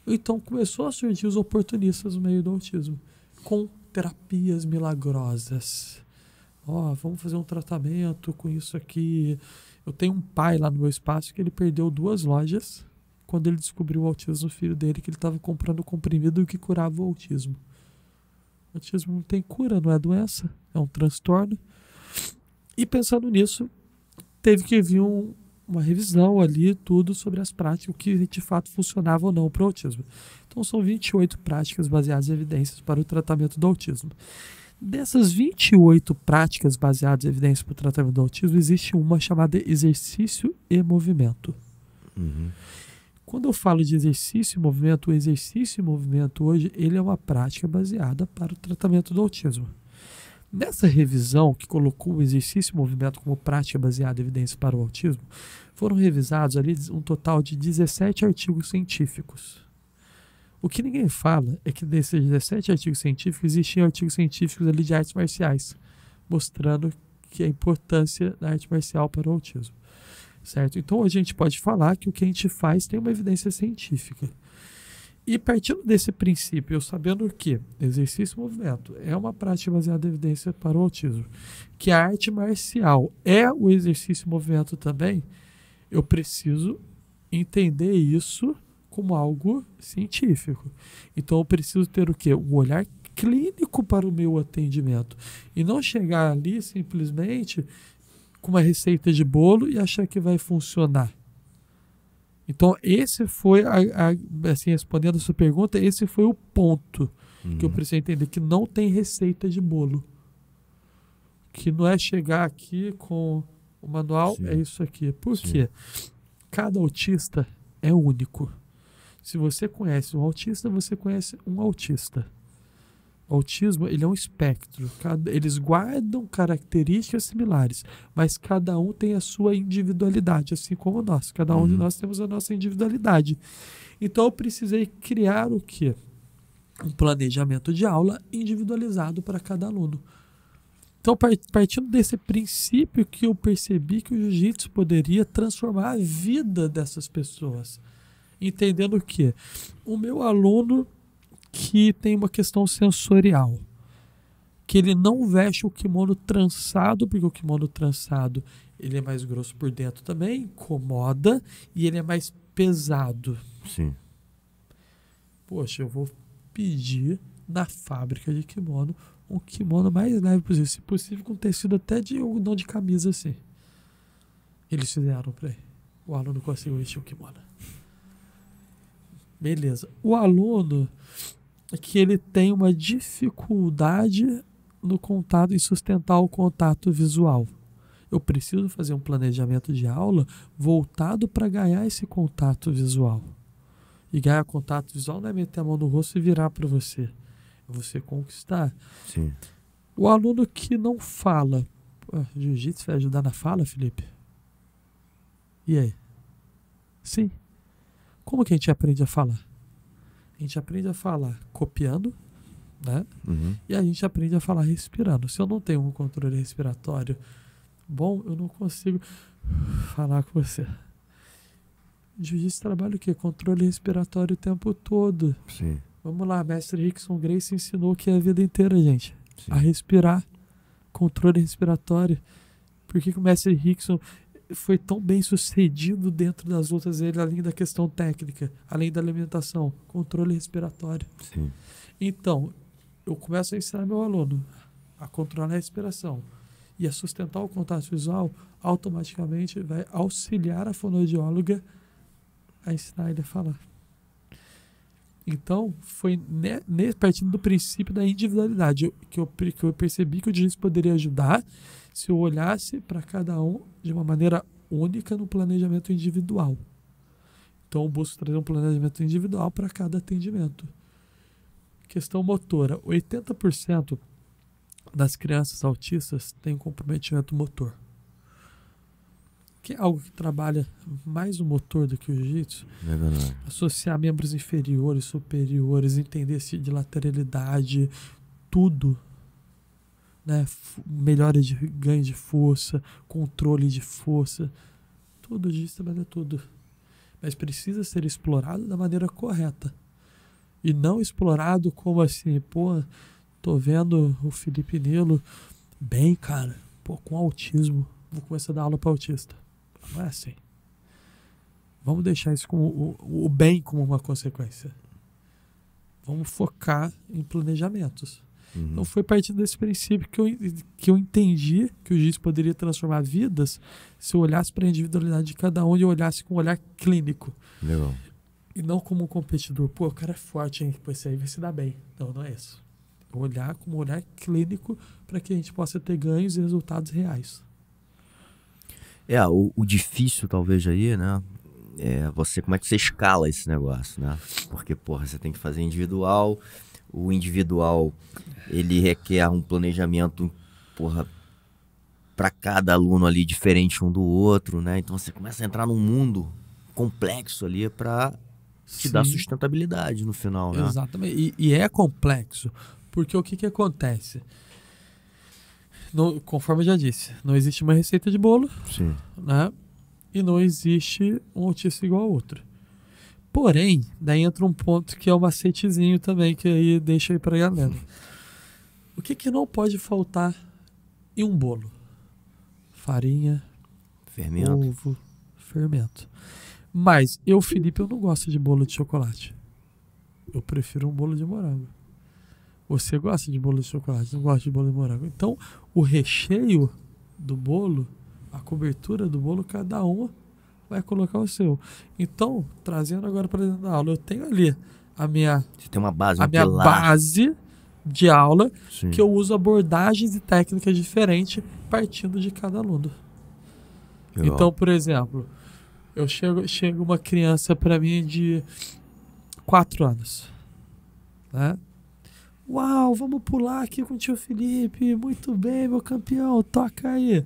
Então, começou a surgir os oportunistas no meio do autismo, com terapias milagrosas. Vamos fazer um tratamento com isso aqui. Eu tenho um pai lá no meu espaço que ele perdeu 2 lojas quando ele descobriu o autismo do filho dele, que ele estava comprando comprimido que curava o autismo. O autismo não tem cura, não é doença, é um transtorno. E pensando nisso, teve que vir uma revisão ali, tudo sobre as práticas, o que de fato funcionava ou não para o autismo. Então são 28 práticas baseadas em evidências para o tratamento do autismo. Dessas 28 práticas baseadas em evidências para o tratamento do autismo, existe uma chamada exercício e movimento. Uhum. Quando eu falo de exercício e movimento, o exercício e movimento hoje, ele é uma prática baseada para o tratamento do autismo. Nessa revisão que colocou o exercício e movimento como prática baseada em evidências para o autismo, foram revisados ali um total de 17 artigos científicos. O que ninguém fala é que desses 17 artigos científicos, existiam artigos científicos ali de artes marciais, mostrando que a importância da arte marcial para o autismo. Certo? Então, hoje a gente pode falar que o que a gente faz tem uma evidência científica. E partindo desse princípio, eu sabendo que exercício e movimento é uma prática baseada em evidência para o autismo, que a arte marcial é o exercício e movimento também, eu preciso entender isso como algo científico. Então eu preciso ter o quê? Um olhar clínico para o meu atendimento. E não chegar ali simplesmente com uma receita de bolo e achar que vai funcionar. Então, esse foi, assim, respondendo a sua pergunta, esse foi o ponto que eu precisei entender, que não tem receita de bolo. Que não é chegar aqui com o manual, Sim. é isso aqui. Por quê? Cada autista é único. Se você conhece um autista, você conhece um autista. O autismo, ele é um espectro. Eles guardam características similares, mas cada um tem a sua individualidade, assim como nós. Cada um de nós temos a nossa individualidade. Então, eu precisei criar o quê? Um planejamento de aula individualizado para cada aluno. Então, partindo desse princípio que eu percebi que o jiu-jitsu poderia transformar a vida dessas pessoas. Entendendo o quê? O meu aluno que tem uma questão sensorial, que ele não veste o kimono trançado, porque o kimono trançado ele é mais grosso por dentro também, incomoda, e ele é mais pesado. Sim. Poxa, eu vou pedir na fábrica de kimono um kimono mais leve possível, se possível com tecido até de algodão de camisa assim. Eles fizeram para ele. O aluno conseguiu vestir o kimono. Beleza. O aluno que ele tem uma dificuldade no contato, em sustentar o contato visual. Eu preciso fazer um planejamento de aula voltado para ganhar esse contato visual. E ganhar contato visual não é meter a mão no rosto e virar para você. É você conquistar. Sim. O aluno que não fala. Jiu-jitsu vai ajudar na fala, Felipe? E aí? Sim. Como que a gente aprende a falar? A gente aprende a falar copiando, né? E a gente aprende a falar respirando. Se eu não tenho um controle respiratório bom, eu não consigo falar com você. Jiu-jitsu trabalha o quê? Controle respiratório o tempo todo. Sim. Vamos lá, mestre Rickson Gracie ensinou que é a vida inteira, gente. Sim. A respirar. Controle respiratório. Por que o mestre Rickson foi tão bem sucedido dentro das lutas dele, além da questão técnica, além da alimentação, controle respiratório? Sim. Então, eu começo a ensinar meu aluno a controlar a respiração e a sustentar o contato visual, automaticamente vai auxiliar a fonoaudióloga a ensinar ele a falar. Então, foi partindo do princípio da individualidade que eu percebi que o jiu-jitsu poderia ajudar se eu olhasse para cada um de uma maneira única no planejamento individual. Então, eu busco trazer um planejamento individual para cada atendimento. questão motora. 80% das crianças autistas têm comprometimento motor. Que é algo que trabalha mais o motor do que o jiu-jitsu. É verdade. Associar membros inferiores, superiores, entender esse de lateralidade, tudo. Né? Melhora de ganho de força, controle de força. Tudo disso trabalha tudo. Mas precisa ser explorado da maneira correta. E não explorado como assim, pô, tô vendo o Felipe Nilo bem, cara, pô, com autismo, vou começar a dar aula para autista. Não é assim. Vamos deixar isso com o bem como uma consequência. Vamos focar em planejamentos. Então foi a partir desse princípio que eu entendi que o jiu-jitsu poderia transformar vidas se eu olhasse para a individualidade de cada um e eu olhasse com um olhar clínico. Legal. E não como um competidor. Pô, o cara é forte, hein? Pô, esse aí vai se dar bem. Não, não é isso. Olhar como um olhar clínico para que a gente possa ter ganhos e resultados reais. O difícil talvez aí, né? Como é que você escala esse negócio, né? Porque, porra, você tem que fazer individual. O individual, ele requer um planejamento, porra, para cada aluno ali diferente um do outro, né? Então você começa a entrar num mundo complexo ali para te dar sustentabilidade no final, né? Exatamente. E é complexo, porque o que acontece? Conforme eu já disse, não existe uma receita de bolo, Sim. Né? E não existe um autista igual ao outro. Porém, daí entra um ponto que é o macetezinho também, que aí deixa aí pra galera. O que não pode faltar em um bolo? Farinha, Fermento. ovo, fermento. Mas eu, Felipe, eu não gosto de bolo de chocolate. Eu prefiro um bolo de morango. Você gosta de bolo de chocolate, não gosta de bolo de morango. Então, o recheio do bolo, a cobertura do bolo, cada um vai colocar o seu. Então, trazendo agora para dentro da aula, eu tenho ali Você tem uma base, a minha base de aula, Sim. que eu uso abordagens e técnicas diferentes partindo de cada aluno. Legal. Então, por exemplo, chega uma criança para mim de 4 anos, né? Uau, vamos pular aqui com o tio Felipe, muito bem, meu campeão, toca aí.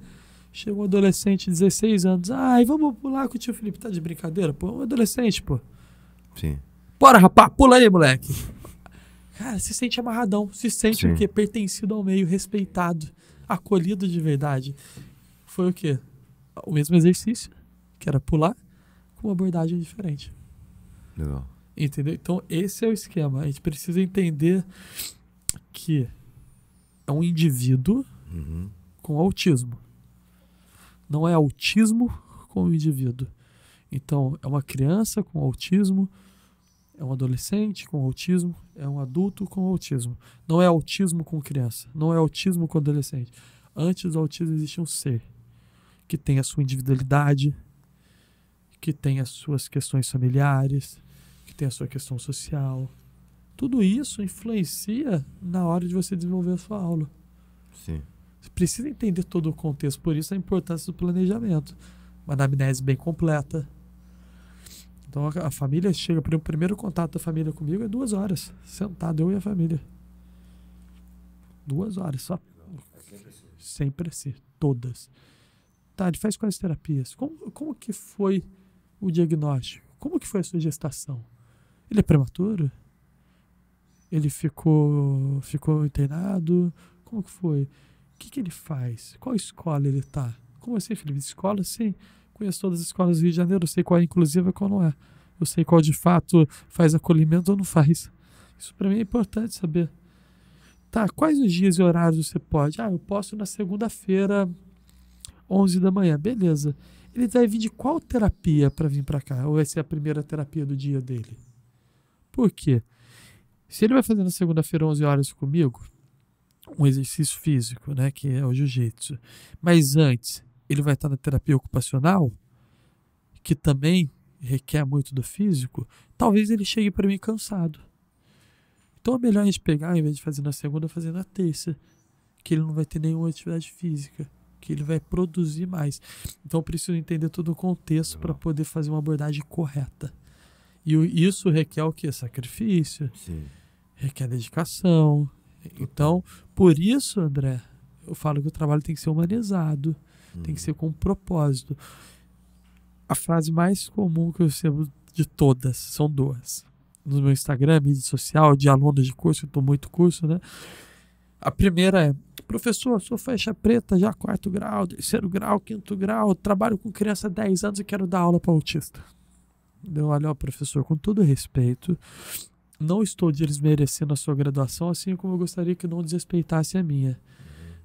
Chega um adolescente de 16 anos, ai, vamos pular com o tio Felipe, tá de brincadeira, pô, um adolescente, pô. Sim. Bora, rapaz, pula aí, moleque. Cara, se sente amarradão, se sente Sim. o quê? Pertencido ao meio, respeitado, acolhido de verdade. Foi o quê? O mesmo exercício, que era pular, com uma abordagem diferente. Legal. Entendeu? Então, esse é o esquema. A gente precisa entender que é um indivíduo com autismo. Não é autismo com o indivíduo. Então, é uma criança com autismo, é um adolescente com autismo, é um adulto com autismo. Não é autismo com criança, não é autismo com adolescente. Antes do autismo existe um ser que tem a sua individualidade, que tem as suas questões familiares, que tem a sua questão social. Tudo isso influencia na hora de você desenvolver a sua aula. Sim. Você precisa entender todo o contexto, por isso a importância do planejamento. Uma anamnese bem completa. Então a família chega, o primeiro contato da família comigo é 2 horas, sentado eu e a família. 2 horas só. Sempre assim, todas. Tá, ele faz quais terapias? Como que foi o diagnóstico? Como que foi a sua gestação? Ele é prematuro? Ele ficou internado? Como que foi? O que ele faz? Qual escola ele tá? Como assim, Felipe? Escola, sim. Conheço todas as escolas do Rio de Janeiro. Eu sei qual é inclusiva e qual não é. Eu sei qual de fato faz acolhimento ou não faz. Isso para mim é importante saber. Tá, quais os dias e horários você pode? Eu posso na segunda-feira, 11 da manhã. Beleza. Ele vai vir de qual terapia para vir para cá? Ou vai ser a primeira terapia do dia dele? Por quê? Se ele vai fazer na segunda-feira, 11 horas comigo, um exercício físico, né, que é o jiu-jitsu, mas antes ele vai estar na terapia ocupacional, que também requer muito do físico, talvez ele chegue para mim cansado. Então é melhor a gente pegar, ao invés de fazer na segunda, fazer na terça, que ele não vai ter nenhuma atividade física, que ele vai produzir mais. Então eu preciso entender todo o contexto para poder fazer uma abordagem correta. E isso requer o quê? Sacrifício. Sim. requer dedicação. Então, por isso, André, eu falo que o trabalho tem que ser humanizado, tem que ser com propósito. A frase mais comum que eu recebo de todas são duas. No meu Instagram, mídia social, de aluno de curso, eu dou muito curso, né? A primeira é: professor, sou faixa preta já 4º grau, 3º grau, 5º grau, trabalho com criança há 10 anos e quero dar aula para autista. Eu olho, ó, professor, com todo respeito, não estou desmerecendo a sua graduação, assim como eu gostaria que não desrespeitasse a minha.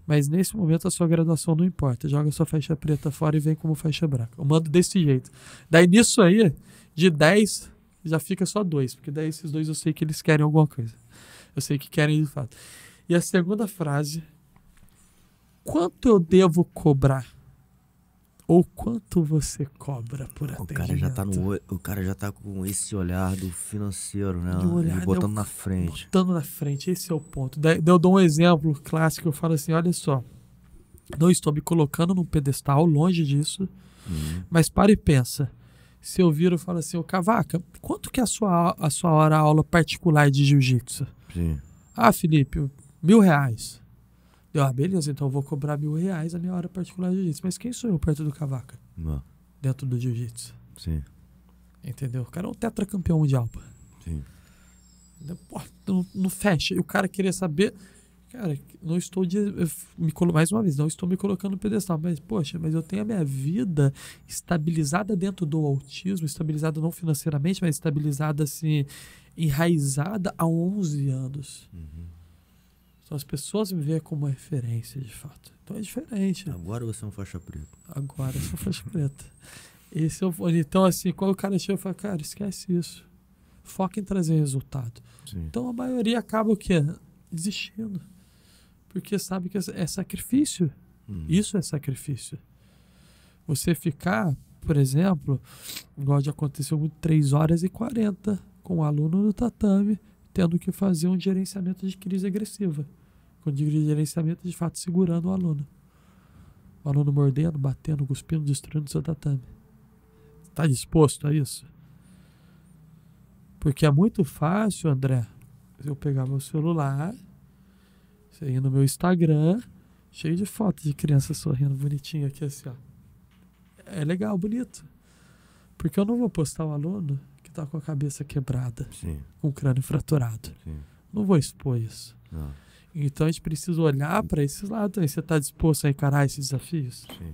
Mas nesse momento a sua graduação não importa. Joga a sua faixa preta fora e vem como faixa branca. Eu mando desse jeito. Daí nisso aí, de 10, já fica só 2. Porque daí esses 2 eu sei que eles querem alguma coisa. Eu sei que querem de fato. E a segunda frase: quanto eu devo cobrar? Ou quanto você cobra por atendimento? O cara já tá com esse olhar do financeiro, né? De olhar, ele botando na frente. Botando na frente, esse é o ponto. Daí eu dou um exemplo clássico, eu falo assim: olha só, não estou me colocando num pedestal, longe disso, mas para e pensa. Se eu viro e falo assim: ô Cavaca, quanto que é a sua aula particular de jiu-jitsu? Sim. Ah, Felipe, R$1.000. Beleza, então eu vou cobrar R$1.000 a minha hora particular de jiu-jitsu. Mas quem sou eu perto do Cavaca? Não. Dentro do jiu-jitsu. Sim. Entendeu? O cara é um tetracampeão mundial, pô. Sim. Pô, não fecha. E o cara queria saber... Cara, não estou... mais uma vez, não estou me colocando no pedestal. Mas, poxa, mas eu tenho a minha vida estabilizada dentro do autismo. Estabilizada não financeiramente, mas estabilizada, assim, enraizada há 11 anos. Então as pessoas me veem como referência, de fato. Então é diferente. Agora você é um faixa preta. Agora eu sou faixa preta. Esse é o... Então, assim, quando o cara chega, eu falo: cara, esquece isso. Foca em trazer resultado. Sim. Então a maioria acaba o quê? Desistindo. Porque sabe que é sacrifício. Isso é sacrifício. Você ficar, por exemplo, igual já aconteceu, 3h40 com um aluno no tatame, tendo que fazer um gerenciamento de crise agressiva. Com gerenciamento, de fato, segurando o aluno. O aluno mordendo, batendo, cuspindo, destruindo o seu tatame. Está disposto a isso? Porque é muito fácil, André, eu pegar meu celular, você ir no meu Instagram, cheio de fotos de criança sorrindo bonitinho aqui assim, ó. É legal, bonito. Porque eu não vou postar o aluno que tá com a cabeça quebrada, Sim. com o crânio fraturado. Sim. Não vou expor isso. Não. Então a gente precisa olhar para esses lados também. Você está disposto a encarar esses desafios? Sim.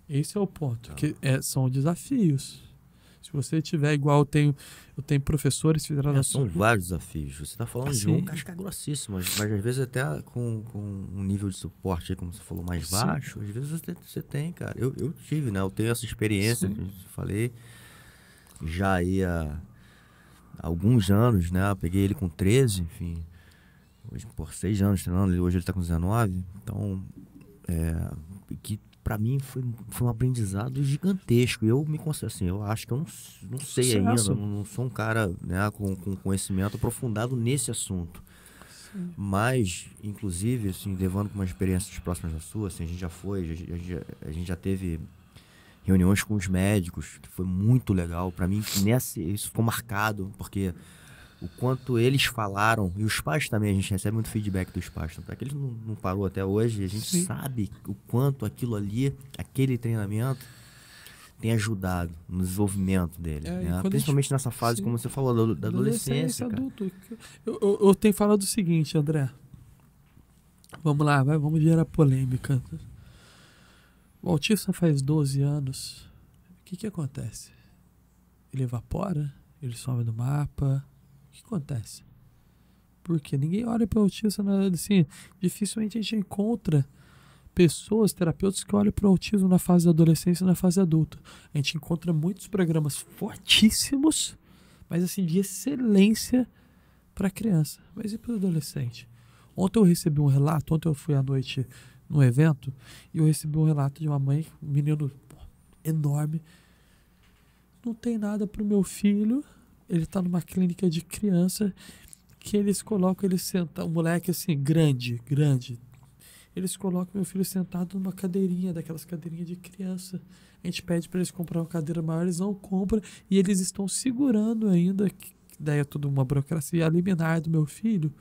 Esse é o ponto. Que são desafios. Se você tiver igual, eu tenho professores que fizeram... São vários desafios. Você está falando de um casca grossíssimo, mas às vezes até com um nível de suporte, como você falou, mais baixo, às vezes você tem, cara. Eu tive, né? Eu tenho essa experiência, que eu falei, já aí há alguns anos, né? Eu peguei ele com 13, enfim, hoje por 6 anos treinando, hoje ele está com 19, então, que para mim foi um aprendizado gigantesco. Eu me considero assim, eu acho que eu não sei ainda, não sou um cara, né, com conhecimento aprofundado nesse assunto. Sim. Mas, inclusive, assim, levando com uma experiência próximas da sua, assim, a gente já foi, a gente já teve reuniões com os médicos, que foi muito legal. Para mim, isso ficou marcado, porque o quanto eles falaram, e os pais também, a gente recebe muito feedback dos pais, tanto é que eles não parou até hoje, a gente sabe o quanto aquilo ali, aquele treinamento, tem ajudado no desenvolvimento dele, né? Principalmente nessa fase, como você falou, da adolescência, adulto. Eu tenho falado o seguinte, André, vamos lá, vamos gerar polêmica. O autista faz 12 anos, o que acontece? Ele evapora? Ele some do mapa? O que acontece? Porque ninguém olha para o autista, assim, dificilmente a gente encontra pessoas, terapeutas que olham para o autismo na fase da adolescência e na fase adulta. A gente encontra muitos programas fortíssimos, mas assim, de excelência para criança. Mas e para o adolescente? Ontem eu recebi um relato, ontem eu fui à noite num evento, e eu recebi um relato de uma mãe, um menino enorme, não tem nada para o meu filho, ele está numa clínica de criança, que eles colocam ele sentado, um moleque assim, grande, eles colocam meu filho sentado numa cadeirinha, daquelas cadeirinhas de criança. A gente pede para eles comprar uma cadeira maior, eles não compram, e eles estão segurando ainda daí é tudo uma burocracia, a liminar do meu filho,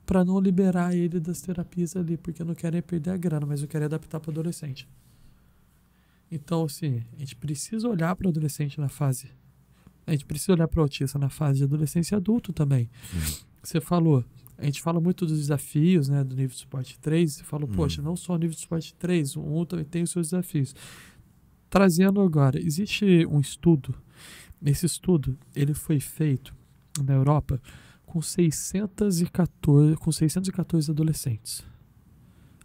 para não liberar ele das terapias ali, porque eu não quero é perder a grana, mas eu quero adaptar para adolescente. Então, assim, a gente precisa olhar para o adolescente na fase. A gente precisa olhar para o autista na fase de adolescência e adulto também. Você falou, a gente fala muito dos desafios, né, do nível de suporte 3. Você falou, poxa, não só o nível de suporte 3, o 1 também tem os seus desafios. Trazendo agora, existe um estudo. Esse estudo, ele foi feito na Europa com 614 adolescentes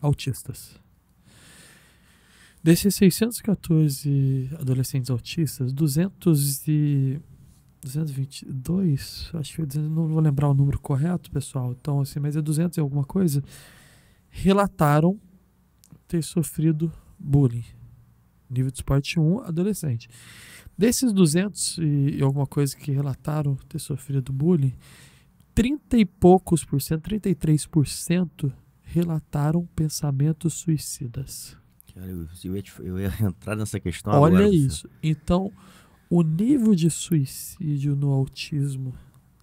autistas. Desses 614 adolescentes autistas, 222, acho que não vou lembrar o número correto, pessoal, então assim, mas é 200 e alguma coisa, relataram ter sofrido bullying. Nível de suporte 1, adolescente. Desses 200 e alguma coisa que relataram ter sofrido bullying, 30 e poucos por cento, 33% relataram pensamentos suicidas. Cara, eu ia entrar nessa questão Olha agora. isso. Então, o nível de suicídio no autismo,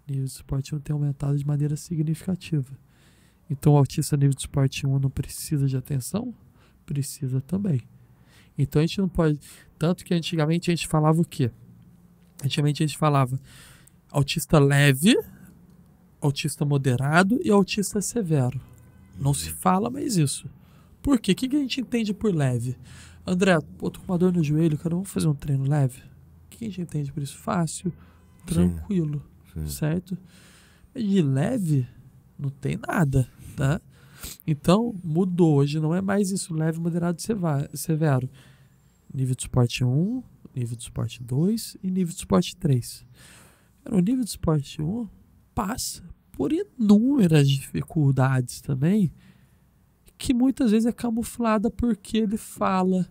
nível de suporte 1, tem aumentado de maneira significativa. Então, o autista nível de suporte 1 não precisa de atenção? Precisa também. Então, a gente não pode... Tanto que antigamente a gente falava o quê? Antigamente a gente falava autista leve, autista moderado e autista severo. Não se fala mais isso. Por quê? O que a gente entende por leve? André, tô com uma dor no joelho, cara, vamos fazer um treino leve? O que a gente entende por isso? Fácil, tranquilo, Sim. certo? De leve, não tem nada, tá? Então, mudou. Hoje não é mais isso, leve, moderado e severo. Nível de suporte 1, nível de suporte 2 e nível de suporte 3. O nível de suporte 1 passa por inúmeras dificuldades também, que muitas vezes é camuflada porque ele fala,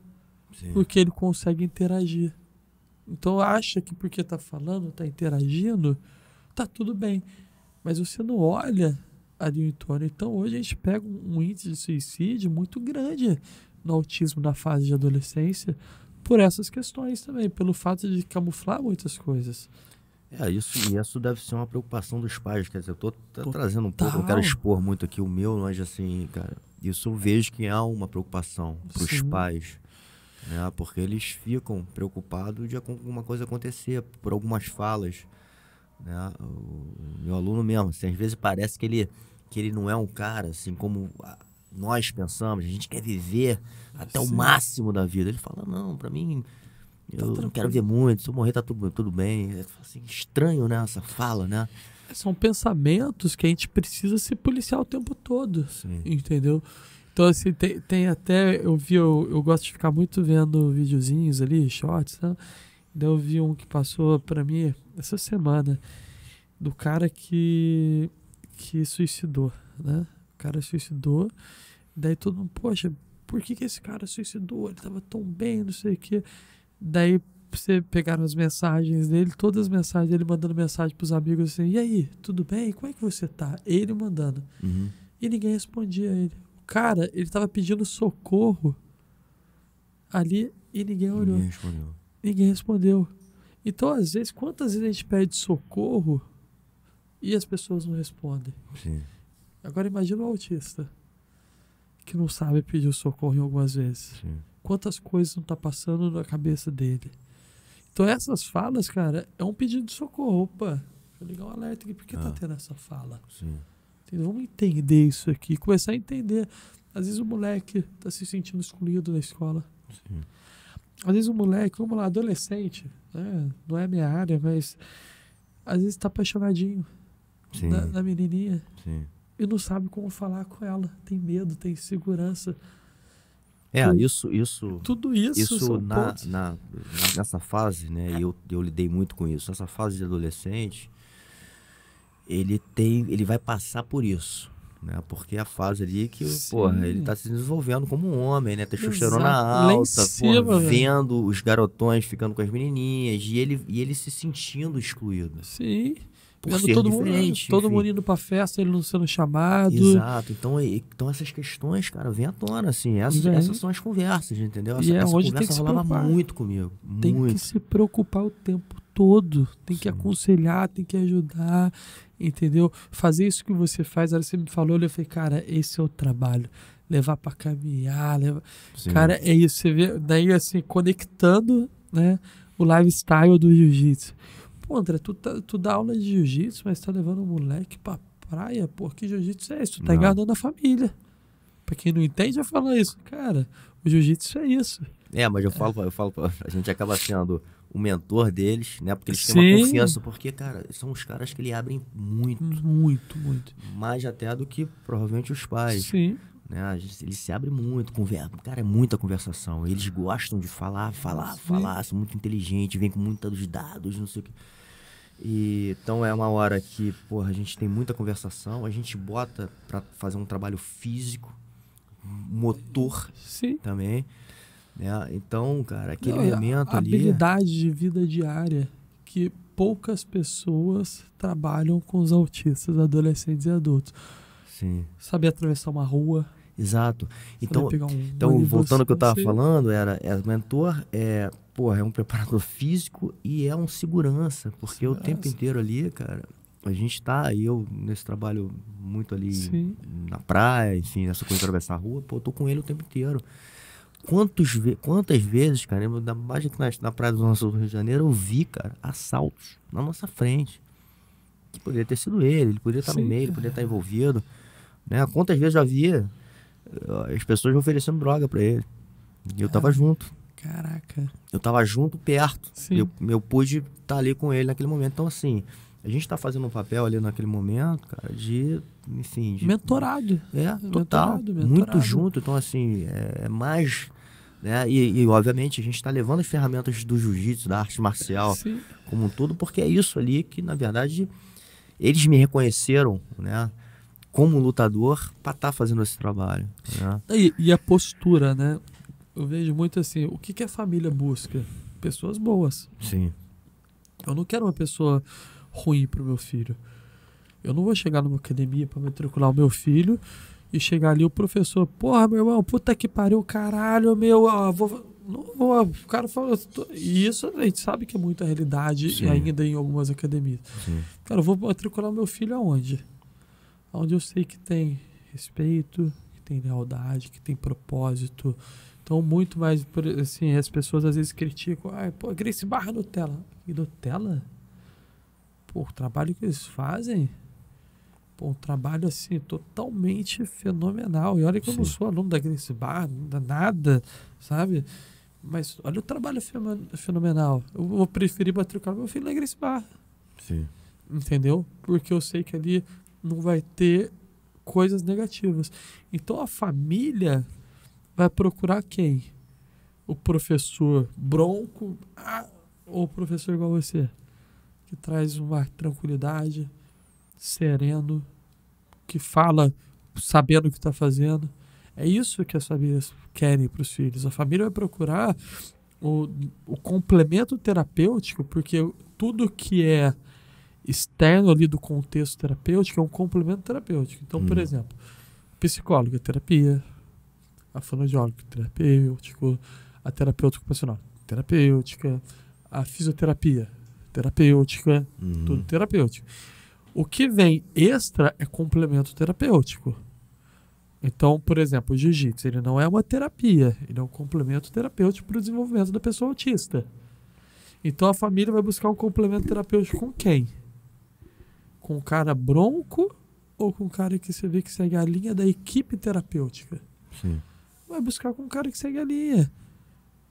porque ele consegue interagir. Então acha que porque tá falando, tá interagindo, tá tudo bem. Mas você não olha ali em entorno. Então hoje a gente pega um índice de suicídio muito grande no autismo na fase de adolescência por essas questões também, pelo fato de camuflar muitas coisas. Isso deve ser uma preocupação dos pais. Quer dizer, eu tô trazendo um pouco, não quero expor muito aqui o meu, mas assim, cara, isso eu vejo que há uma preocupação pros pais, né? Porque eles ficam preocupados de alguma coisa acontecer, por algumas falas, né? O meu aluno mesmo, assim, às vezes parece que ele não é um cara, assim, como nós pensamos, a gente quer viver até o máximo da vida. Ele fala, não, pra mim... Eu não quero ver muito, se eu morrer tá tudo bem. É assim, estranho, né, essa fala, né? São pensamentos que a gente precisa se policiar o tempo todo, entendeu? Então, assim, tem até, eu gosto de ficar muito vendo videozinhos ali, shorts, né? Daí eu vi um que passou pra mim essa semana, do cara que suicidou, né? O cara suicidou, daí todo mundo, poxa, por que esse cara suicidou? Ele tava tão bem, não sei o quê. Daí você pegaram as mensagens dele, todas as mensagens dele mandando mensagem pros amigos assim, e aí, tudo bem? Como é que você tá? Ele mandando. E ninguém respondia a ele. O cara, ele tava pedindo socorro ali e ninguém olhou. Ninguém respondeu. Então, às vezes, quantas vezes a gente pede socorro e as pessoas não respondem? Sim. Agora imagina o autista que não sabe pedir socorro em algumas vezes. Sim. Quantas coisas não tá passando na cabeça dele. Então essas falas, cara, é um pedido de socorro. Opa, deixa eu ligar um alerta aqui. Por que tá tendo essa fala? Sim. Entendeu? Vamos entender isso aqui. Começar a entender. Às vezes o moleque tá se sentindo excluído da escola. Sim. Às vezes o moleque, vamos lá, adolescente, né? Não é minha área, mas às vezes tá apaixonadinho na menininha. Sim. E não sabe como falar com ela. Tem medo, tem insegurança. Tudo isso nessa fase, né? Eu lidei muito com isso. Essa fase de adolescente, ele vai passar por isso, né? Porque é a fase ali que, ele tá se desenvolvendo como um homem, né? Testosterona alta, vendo os garotões ficando com as menininhas e ele se sentindo excluído. Sim. Por ser diferente. Todo mundo indo pra festa, ele não sendo chamado. Exato. Então essas questões, cara, vêm à tona, assim. Essas são as conversas, entendeu? Essa conversa rolava muito comigo. Tem que se preocupar o tempo todo. Tem que Sim. aconselhar, tem que ajudar, entendeu? Fazer isso que você faz. A hora que você me falou, eu falei, cara, esse é o trabalho. Levar pra caminhar, Sim. Cara, é isso. Você vê, daí assim, conectando, né, o lifestyle do jiu-jitsu. Pô, André, tu dá aula de jiu-jitsu, mas tá levando um moleque pra praia? Pô, que jiu-jitsu é isso? Tu tá Não. enganando a família. Pra quem não entende, vai falar isso. Cara, o jiu-jitsu é isso. Mas eu falo, a gente acaba sendo o mentor deles, né? Porque eles têm Sim. uma confiança, porque, cara, são os caras que ele abrem muito, Muito, muito. mais até do que provavelmente os pais, Sim. né? Eles se abrem muito, cara, é muita conversação. Eles gostam de falar, são muito inteligentes, vêm com muitos dados, não sei o que. E, então é uma hora que, porra, a gente tem muita conversação, a gente bota pra fazer um trabalho físico, motor Sim. também, né? Então, cara, aquele Não, momento a ali... habilidade de vida diária que poucas pessoas trabalham com os autistas, adolescentes e adultos. Sim, Saber atravessar uma rua, exato. Então, saber pegar um então ônibus, voltando ao que eu tava você- falando, mentor, é um preparador físico e é um segurança, porque o tempo inteiro ali, cara, a gente tá, e eu nesse trabalho muito ali Sim. na praia, enfim, nessa coisa de atravessar a rua, pô, eu tô com ele o tempo inteiro. Quantas vezes, cara, ainda mais aqui na praia do nosso Rio de Janeiro, eu vi, cara, assaltos na nossa frente. Que poderia ter sido ele poderia estar no Sim. meio, ele poderia estar envolvido, né? Quantas vezes eu já via as pessoas oferecendo droga pra ele. E eu tava junto. Caraca. Eu tava junto, perto. Sim. Eu pude estar ali com ele naquele momento. Então, assim, a gente tá fazendo um papel ali naquele momento, cara, enfim... Mentorado. Total. Mentorado. Muito junto. Então, assim, é mais... Né? E, obviamente, a gente tá levando as ferramentas do jiu-jitsu, da arte marcial, Sim. como um todo, porque é isso ali que, na verdade, eles me reconheceram, né? Como lutador, pra estar fazendo esse trabalho, né? E a postura, né? Eu vejo muito assim, o que a família busca? Pessoas boas. Sim. Eu não quero uma pessoa ruim pro meu filho. Eu não vou chegar numa academia pra matricular o meu filho e chegar ali o professor, porra, meu irmão, puta que pariu, caralho, meu, não vou, o cara fala, e isso a gente sabe que é muita realidade Sim. e ainda em algumas academias. Sim. Cara, eu vou matricular meu filho aonde? Onde eu sei que tem respeito, que tem lealdade, que tem propósito. Então, muito mais, assim, as pessoas às vezes criticam, pô, Gracie Barra Nutella. E Nutella? Pô, o trabalho que eles fazem, pô, um trabalho, assim, totalmente fenomenal. E olha que eu não Sim. sou aluno da Gracie Barra, nada, sabe? Mas olha o trabalho fenomenal. Eu vou preferir matricular meu filho na Gracie Barra. Sim. Entendeu? Porque eu sei que ali não vai ter coisas negativas. Então a família vai procurar quem? O professor bronco ou o professor igual você? Que traz uma tranquilidade, sereno, que fala sabendo o que está fazendo. É isso que as famílias querem para os filhos. A família vai procurar o complemento terapêutico, porque tudo que é externo ali do contexto terapêutico é um complemento terapêutico. Então, por exemplo, psicólogo é terapia, a fonoaudiólogo é terapêutico, a terapeuta ocupacional terapêutica, a fisioterapia terapêutica, tudo terapêutico. O que vem extra é complemento terapêutico. Então, por exemplo, o jiu-jitsu, ele não é uma terapia, ele é um complemento terapêutico para o desenvolvimento da pessoa autista. Então a família vai buscar um complemento terapêutico com quem? Com o cara bronco ou com o cara que você vê que segue a linha da equipe terapêutica? Sim. Vai buscar com o cara que segue a linha.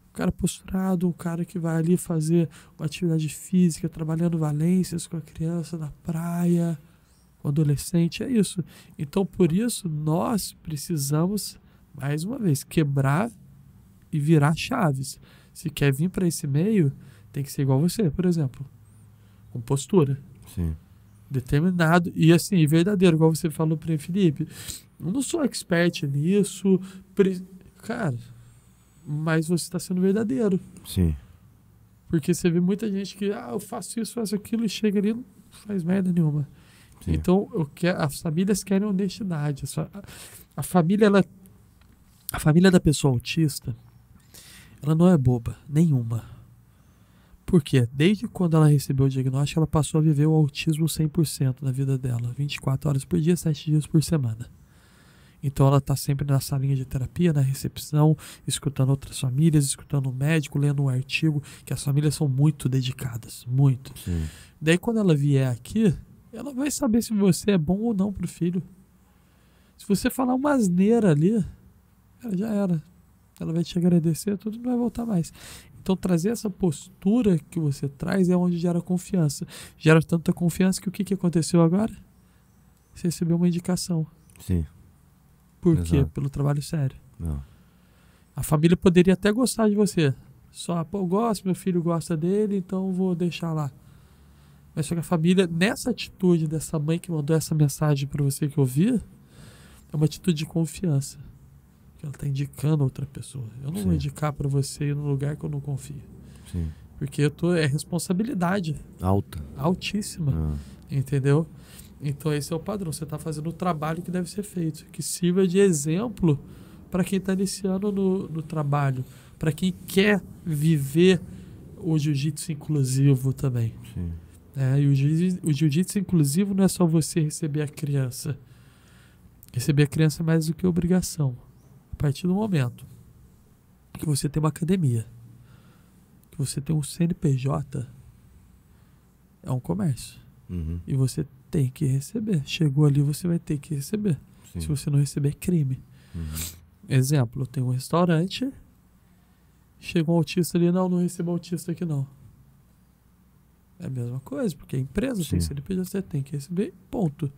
O cara posturado, o cara que vai ali fazer uma atividade física, trabalhando valências com a criança na praia, com o adolescente, é isso. Então, por isso, nós precisamos, mais uma vez, quebrar e virar chaves. Se quer vir para esse meio, tem que ser igual você, por exemplo. Com postura. Sim. Determinado e assim, verdadeiro, igual você falou para mim, Felipe. Eu não sou expert nisso, cara, mas você está sendo verdadeiro. Sim. Porque você vê muita gente que, eu faço isso, faço aquilo, e chega ali e não faz merda nenhuma. Sim. Então, as famílias querem honestidade. A família da pessoa autista, ela não é boba, nenhuma. Por quê? Desde quando ela recebeu o diagnóstico, ela passou a viver o autismo 100% na vida dela. 24 horas por dia, 7 dias por semana. Então ela está sempre na salinha de terapia, na recepção, escutando outras famílias, escutando um médico, lendo um artigo, que as famílias são muito dedicadas, muito. Sim. Daí quando ela vier aqui, ela vai saber se você é bom ou não pro filho. Se você falar uma asneira ali, ela já era. Ela vai te agradecer, tudo não vai voltar mais. Então trazer essa postura que você traz é onde gera confiança. Gera tanta confiança que o que aconteceu agora? Você recebeu uma indicação. Sim. Por Exato. quê? Pelo trabalho sério. Não. A família poderia até gostar de você. Só, pô, eu gosto, meu filho gosta dele, então vou deixar lá. Mas só que a família, nessa atitude dessa mãe que mandou essa mensagem para você que eu vi, é uma atitude de confiança. Que ela está indicando outra pessoa. Eu não vou indicar para você ir num lugar que eu não confio. Sim. Porque é responsabilidade Alta. altíssima. Não. Entendeu? Então esse é o padrão. Você está fazendo o trabalho que deve ser feito. Que sirva de exemplo para quem está iniciando no trabalho. Para quem quer viver o jiu-jitsu inclusivo também. Sim. E o jiu-jitsu inclusivo não é só você receber a criança. Receber a criança é mais do que obrigação. A partir do momento que você tem uma academia, que você tem um CNPJ, é um comércio. Uhum. E você tem que receber. Chegou ali, você vai ter que receber. Sim. Se você não receber, é crime. Uhum. Exemplo, eu tenho um restaurante, chega um autista ali, não recebo autista aqui não. É a mesma coisa, porque a empresa tem CNPJ, você tem que receber, ponto.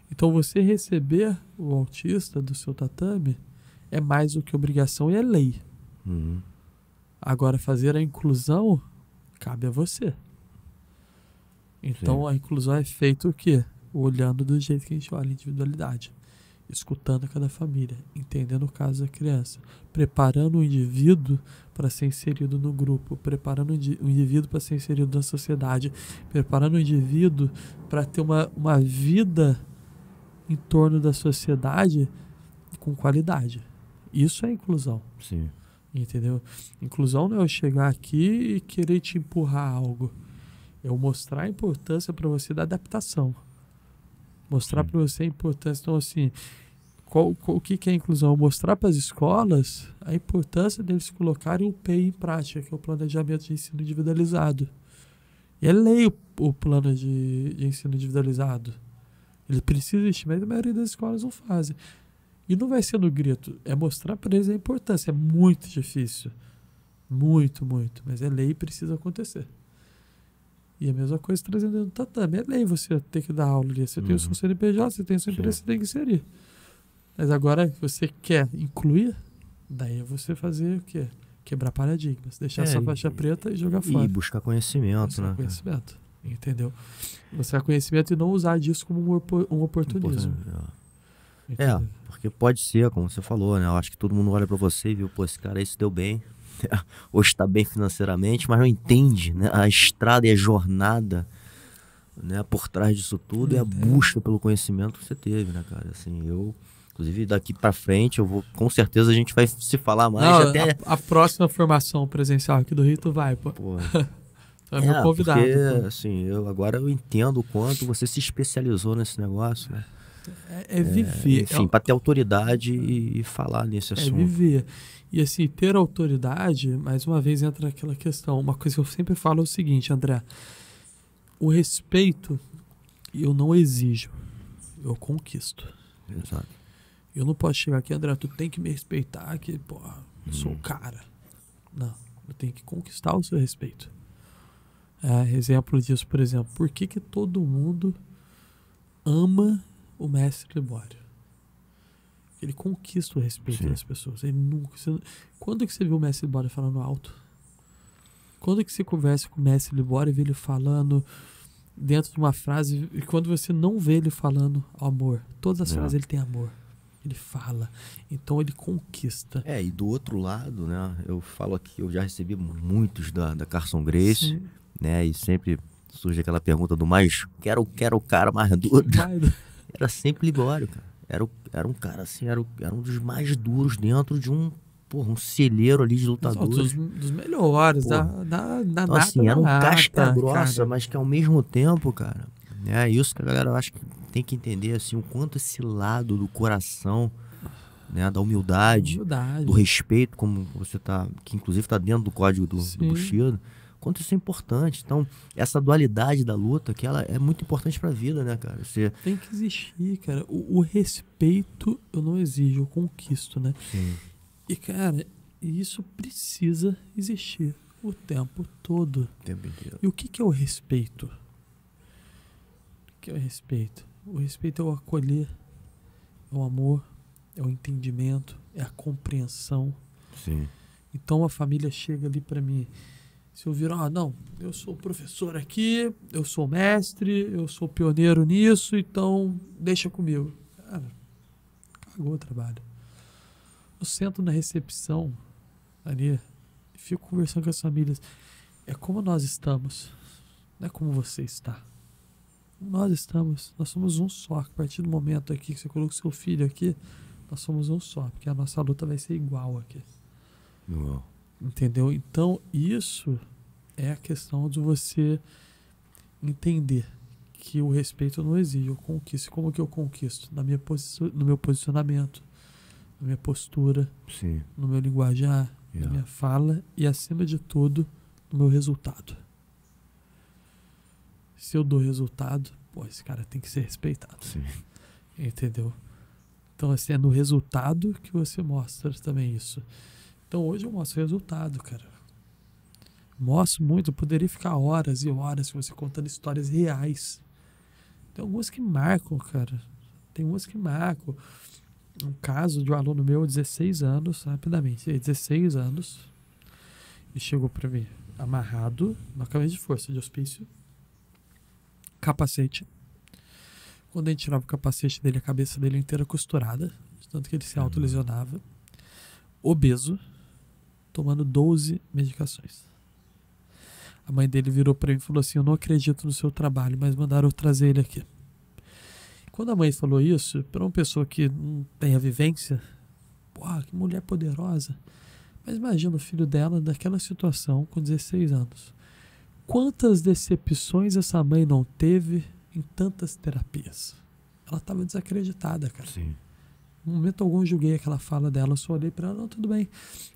Então você receber o autista do seu tatame é mais do que obrigação e é lei. Uhum. Agora fazer a inclusão cabe a você. Então a inclusão é feita o quê? Olhando do jeito que a gente olha a individualidade. Escutando cada família, entendendo o caso da criança, preparando o indivíduo para ser inserido no grupo, preparando o indivíduo para ser inserido na sociedade, preparando o indivíduo para ter uma vida em torno da sociedade com qualidade. Isso é inclusão. Sim. Entendeu? Inclusão não é eu chegar aqui e querer te empurrar algo. É eu mostrar a importância para você da adaptação. Mostrar para você a importância. Então, assim, o que é inclusão? Mostrar para as escolas a importância deles colocarem o PEI em prática, que é o Planejamento de Ensino Individualizado. E é lei o plano de ensino individualizado. Ele precisa existir, mas a maioria das escolas não fazem. E não vai ser no grito, é mostrar para eles a importância. É muito difícil. Muito, muito. Mas é lei e precisa acontecer. E a mesma coisa trazendo dentro do tatame. É lei você ter que dar aula ali. Você tem o seu CNPJ, você tem a sua empresa, você tem que inserir. Mas agora você quer incluir, daí é você fazer o quê? Quebrar paradigmas. Deixar essa faixa preta e jogar fora. E buscar conhecimento, buscar né? conhecimento. Entendeu? Buscar conhecimento e não usar disso como um oportunismo. Porque pode ser, como você falou, né? Eu acho que todo mundo olha pra você e viu, pô, esse cara aí se deu bem. Hoje está bem financeiramente, mas não entende, né? A estrada e a jornada, né, por trás disso tudo, é a busca pelo conhecimento que você teve, né, cara? Assim, inclusive, daqui pra frente, com certeza a gente vai se falar mais. Não, até a próxima formação presencial aqui do Rio, tu vai, pô. Tu é meu convidado. Porque, assim, agora eu entendo o quanto você se especializou nesse negócio, né? É viver. Enfim, para ter autoridade e falar nesse assunto. É viver. E assim, ter autoridade, mais uma vez entra naquela questão. Uma coisa que eu sempre falo é o seguinte, André. O respeito eu não exijo, eu conquisto. Exato. Eu não posso chegar aqui, André, tu tem que me respeitar, que, porra, eu sou o cara. Não, eu tenho que conquistar o seu respeito. Exemplo disso, por exemplo, por que todo mundo ama o mestre Libório? Ele conquista o respeito das pessoas. Ele nunca. Quando que você viu o mestre Libório falando alto? Quando que você conversa com o mestre Libório e vê ele falando dentro de uma frase, e quando você não vê ele falando amor? Todas as frases ele tem amor. Ele fala. Então ele conquista. E do outro lado, né? Eu falo aqui, eu já recebi muitos da Carson Gracie, né? E sempre surge aquela pergunta do quero o cara mais duro. Era sempre Libório, cara. Era um cara assim, era um dos mais duros dentro de um porra, um celeiro ali de lutadores. Dos melhores, Pô. da Então, assim, era um casca grossa, mas que ao mesmo tempo, cara, é isso que a galera, eu acho que tem que entender, assim, o quanto esse lado do coração, né, da humildade, do respeito, como você tá, que inclusive tá dentro do código do Bushido, quanto isso é importante. Então, essa dualidade da luta, que ela é muito importante pra vida, né, cara? Você... Tem que existir, cara. O respeito eu não exijo, eu conquisto, né? Sim. E, cara, isso precisa existir o tempo todo. O tempo inteiro. E o que é o respeito? O que é o respeito? O respeito é o acolher, é o amor, é o entendimento, é a compreensão. Sim. Então a família chega ali pra mim, se eu virar, não, eu sou professor aqui, eu sou mestre, eu sou pioneiro nisso, então deixa comigo. Cara, cagou o trabalho. Eu sento na recepção ali e fico conversando com as famílias. É como nós estamos, não é como você está. Nós estamos, nós somos um só. A partir do momento aqui que você coloca o seu filho aqui, nós somos um só, porque a nossa luta vai ser igual aqui. Uau. Entendeu? Então, isso é a questão de você entender que o respeito eu não exijo, eu conquisto. Como que eu conquisto? No meu posicionamento, na minha postura, Sim. no meu linguajar, na minha fala e, acima de tudo, no meu resultado. Se eu dou resultado, pô, esse cara tem que ser respeitado. Sim. Entendeu? Então, assim, é no resultado que você mostra também isso. Então, hoje eu mostro resultado, cara. Mostro muito, eu poderia ficar horas e horas com você contando histórias reais. Tem algumas que marcam, cara. Tem umas que marcam. Um caso de um aluno meu, 16 anos, rapidamente, 16 anos, e chegou pra mim, amarrado, na camisa de força, de hospício, capacete. Quando a gente tirava o capacete dele, a cabeça dele inteira costurada, de tanto que ele se autolesionava, obeso, tomando 12 medicações. A mãe dele virou pra mim e falou assim, eu não acredito no seu trabalho, mas mandaram eu trazer ele aqui. Quando a mãe falou isso, para uma pessoa que não tem a vivência, pô, que mulher poderosa. Mas imagina o filho dela naquela situação com 16 anos. Quantas decepções essa mãe não teve em tantas terapias? Ela estava desacreditada, cara. Sim. No momento algum eu julguei aquela fala dela, só olhei para ela, não, tudo bem,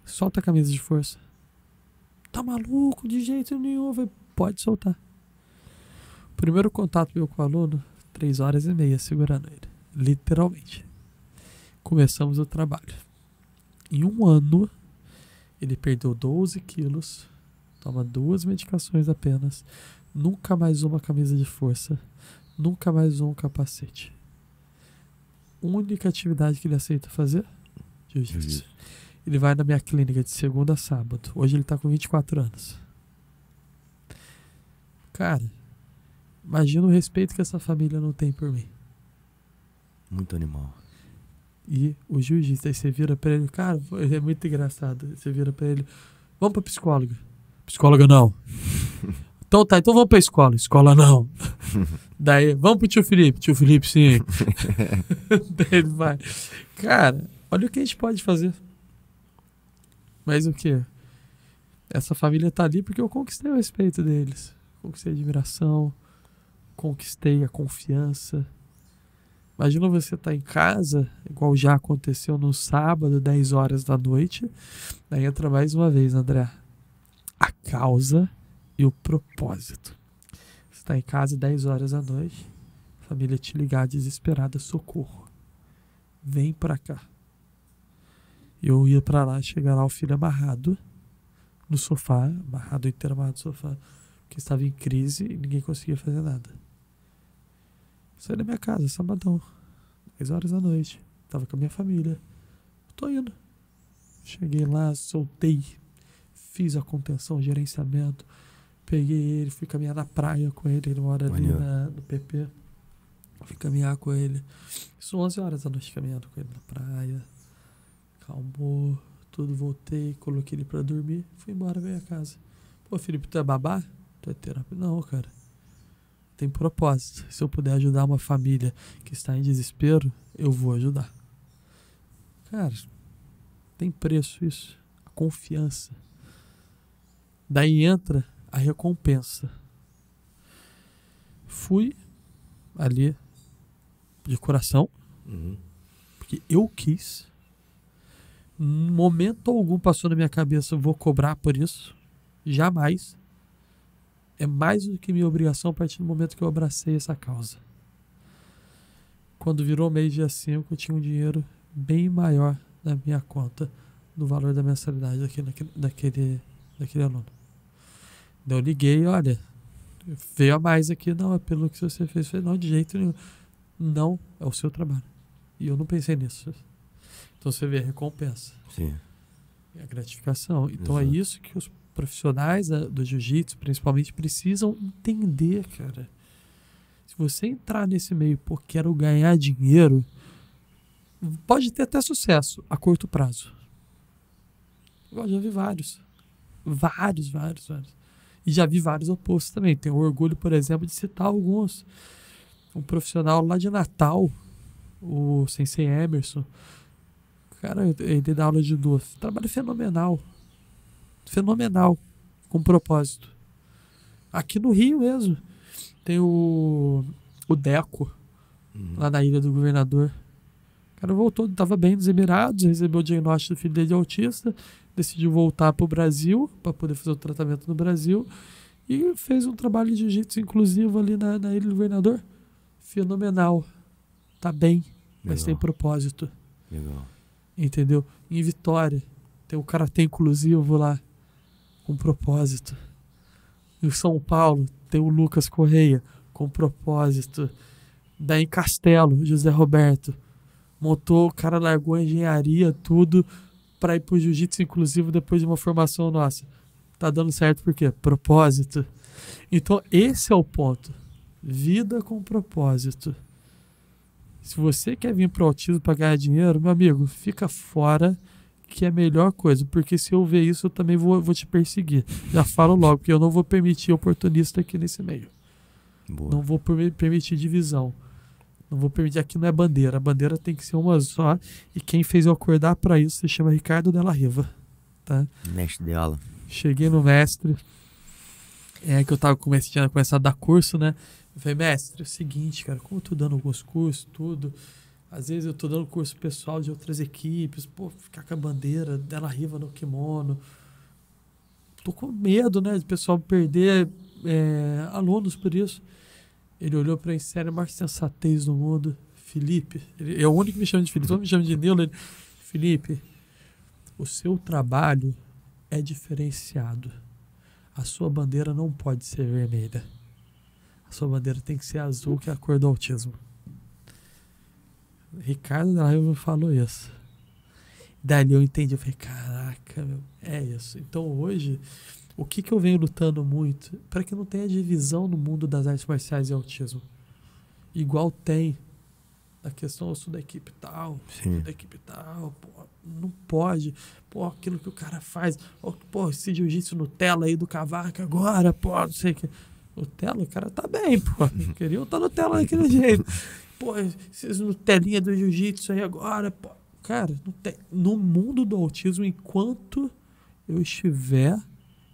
solta a camisa de força. Tá maluco? De jeito nenhum. Eu falei, pode soltar. O primeiro contato meu com o aluno, 3h30 segurando ele. Literalmente. Começamos o trabalho. Em um ano, ele perdeu 12 quilos, toma 2 medicações apenas, nunca mais uma camisa de força, nunca mais um capacete. Única atividade que ele aceita fazer? Jiu-jitsu. Ele vai na minha clínica de segunda a sábado. Hoje ele tá com 24 anos. Cara, imagina o respeito que essa família não tem por mim. Muito animal. E o jiu-jitsu, aí você vira pra ele, cara, é muito engraçado. Você vira pra ele, vamos pra psicóloga. Psicóloga não. Então tá, então vamos pra escola. Escola não. Daí, vamos pro tio Felipe. Tio Felipe, sim. Daí ele vai. Cara, olha o que a gente pode fazer. Mas o que? Essa família tá ali porque eu conquistei o respeito deles. Conquistei a admiração. Conquistei a confiança. Imagina você estar em casa, igual já aconteceu no sábado, 10 horas da noite. Daí entra mais uma vez, André. A causa e o propósito. Você está em casa 10 horas da noite, a família te ligar desesperada, socorro. Vem pra cá. Eu ia pra lá, chegar lá, o filho amarrado no sofá, amarrado inteiro, amarrado no sofá, porque estava em crise e ninguém conseguia fazer nada. Saí da minha casa, sabadão, 10 horas da noite. Tava com a minha família. Tô indo. Cheguei lá, soltei, fiz a contenção, gerenciamento, peguei ele, fui caminhar na praia com ele, ele mora ali no PP. Fui caminhar com ele. Isso 11 horas da noite caminhando com ele na praia. Calmou, tudo, voltei, coloquei ele pra dormir, fui embora, veio a casa. Pô, Felipe, tu é babá? Tu é terapeuta? Não, cara. Tem propósito. Se eu puder ajudar uma família que está em desespero, eu vou ajudar. Cara, tem preço isso. A confiança. Daí entra a recompensa. Fui ali de coração, porque eu quis. Em momento algum passou na minha cabeça, vou cobrar por isso. Jamais. É mais do que minha obrigação a partir do momento que eu abracei essa causa. Quando virou mês dia 5, eu tinha um dinheiro bem maior na minha conta do valor da mensalidade daquele aluno. Então eu liguei, olha, veio a mais aqui, não, é pelo que você fez. Eu falei, não, de jeito nenhum. Não, é o seu trabalho. E eu não pensei nisso. Então você vê a recompensa. Sim. E a gratificação. Então Exato. é isso que os profissionais do jiu-jitsu, principalmente, precisam entender, cara. Se você entrar nesse meio, pô, quero ganhar dinheiro, pode ter até sucesso a curto prazo. Eu já vi vários. Vários. E já vi vários opostos também. Tenho orgulho, por exemplo, de citar alguns. Um profissional lá de Natal, o Sensei Emerson. Cara, ele dá aula de judô. Trabalho fenomenal. Fenomenal. Com propósito. Aqui no Rio mesmo. Tem o Deco, lá na Ilha do Governador. O cara voltou, estava bem nos Emirados, recebeu o diagnóstico do filho dele de autista, decidiu voltar para o Brasil, para poder fazer o tratamento no Brasil, e fez um trabalho de jiu-jitsu inclusivo ali na Ilha do Governador. Fenomenal. Tá bem, mas Legal. tem propósito. Legal. Entendeu? Em Vitória, tem o karatê inclusivo lá, com propósito. Em São Paulo, tem o Lucas Correia, com propósito. Daí em Castelo, José Roberto, montou, o cara largou a engenharia, tudo, para ir pro jiu-jitsu inclusivo depois de uma formação nossa. Tá dando certo por quê? Propósito. Então, esse é o ponto. Vida com propósito. Se você quer vir pro autismo para ganhar dinheiro, meu amigo, fica fora, que é a melhor coisa, porque se eu ver isso eu também vou te perseguir. Já falo logo, porque eu não vou permitir oportunista aqui nesse meio. Boa. Não vou permitir divisão. Não vou permitir, aqui não é bandeira, a bandeira tem que ser uma só, e quem fez eu acordar para isso se chama Ricardo Della Riva, tá? Mestre dela. Cheguei no mestre, que eu tava começando a dar curso, né? Eu falei, mestre, é o seguinte, cara, como eu tô dando alguns cursos, tudo, às vezes eu tô dando curso pessoal de outras equipes, pô, ficar com a bandeira Della Riva no kimono, tô com medo, né, de o pessoal perder alunos por isso. Ele olhou pra mim, sério, a maior sensatez do mundo, Felipe, ele é o único que me chama de Felipe, todo mundo me chama de Nilo, Felipe, o seu trabalho é diferenciado, a sua bandeira não pode ser vermelha. A sua bandeira tem que ser azul, que é a cor do autismo. Ricardo Della Riva falou isso. Daí eu entendi, eu falei, caraca, meu, é isso. Então hoje, o que eu venho lutando muito? Para que não tenha divisão no mundo das artes marciais e autismo. Igual tem a questão, eu sou da equipe tal, Sim. da equipe tal, pô, não pode, pô, aquilo que o cara faz, pô, esse jiu-jitsu Nutella aí do Cavaco agora, pô, não sei o que. Nutella, o cara tá bem, pô. Queria estar Nutella daquele jeito. Pô, esses Nutelinha do jiu-jitsu aí agora, pô. Cara, não tem. No mundo do autismo, enquanto eu estiver,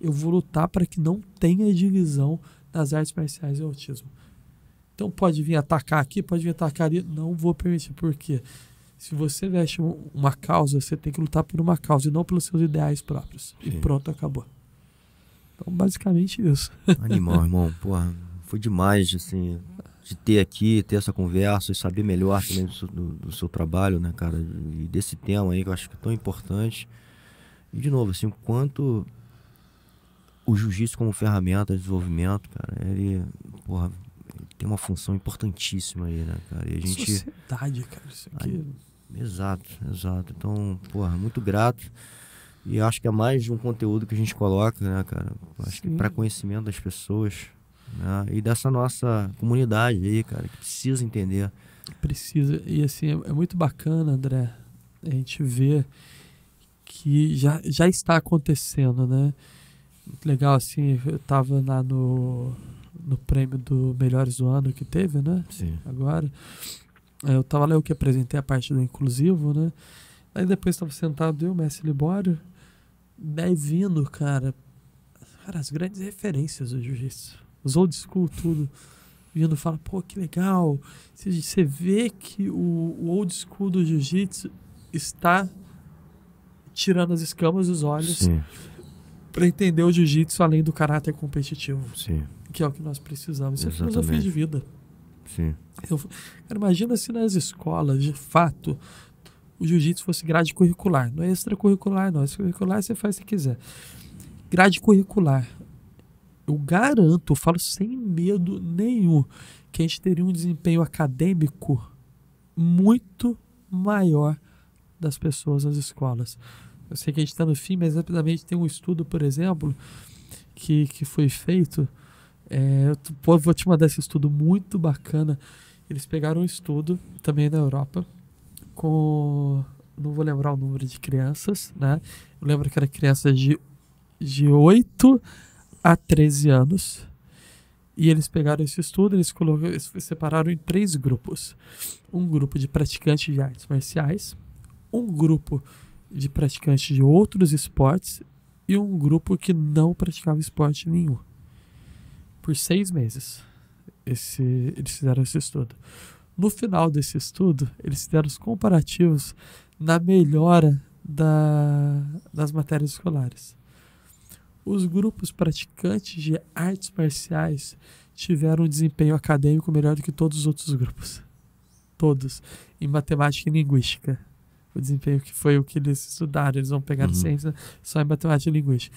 eu vou lutar para que não tenha divisão nas artes marciais e autismo. Então pode vir atacar aqui, pode vir atacar ali. Não vou permitir, porque se você veste uma causa, você tem que lutar por uma causa e não pelos seus ideais próprios. Sim. E pronto, acabou. Então, basicamente isso. Animal, irmão. Porra, foi demais, assim, de ter aqui, ter essa conversa e saber melhor também do seu trabalho, né, cara? E desse tema aí que eu acho que é tão importante. E, de novo, assim, o quanto o jiu-jitsu como ferramenta de desenvolvimento, cara, ele, porra, ele tem uma função importantíssima aí, né, cara? E a gente... Sociedade, cara, isso aqui... Exato. Então, porra, muito grato. E acho que é mais de um conteúdo que a gente coloca, né, cara? Acho que para conhecimento das pessoas, né? E dessa nossa comunidade aí, cara, que precisa entender. Precisa. E assim, é muito bacana, André, a gente ver que já está acontecendo, né? Muito legal, assim, eu tava lá no prêmio do Melhores do Ano que teve, né? Sim. Agora. Eu tava lá, eu que apresentei a parte do inclusivo, né? Aí depois estava sentado eu, Messi Libório, daí vindo, cara, as grandes referências do jiu-jitsu, os old school, tudo, vindo, fala, pô, que legal, você vê que o old school do jiu-jitsu está tirando as escamas dos olhos para entender o jiu-jitsu além do caráter competitivo, que é o que nós precisamos. Isso é filosofia de vida. Cara, imagina se nas escolas, de fato, o jiu-jitsu fosse grade curricular. Não é extracurricular, não. Extracurricular você faz se quiser. Grade curricular. Eu garanto, eu falo sem medo nenhum, que a gente teria um desempenho acadêmico muito maior das pessoas nas escolas. Eu sei que a gente está no fim, mas rapidamente tem um estudo, por exemplo, que foi feito. Vou te mandar esse estudo muito bacana. Eles pegaram um estudo também na Europa não vou lembrar o número de crianças, né? Eu lembro que era crianças de 8 a 13 anos. E eles pegaram esse estudo, eles separaram em 3 grupos. Um grupo de praticantes de artes marciais, um grupo de praticantes de outros esportes e um grupo que não praticava esporte nenhum. Por 6 meses, eles fizeram esse estudo. No final desse estudo, eles fizeram os comparativos na melhora das matérias escolares. Os grupos praticantes de artes marciais tiveram um desempenho acadêmico melhor do que todos os outros grupos. Todos. Em matemática e linguística. O desempenho que foi o que eles estudaram. Eles vão pegar ciência só em matemática e linguística.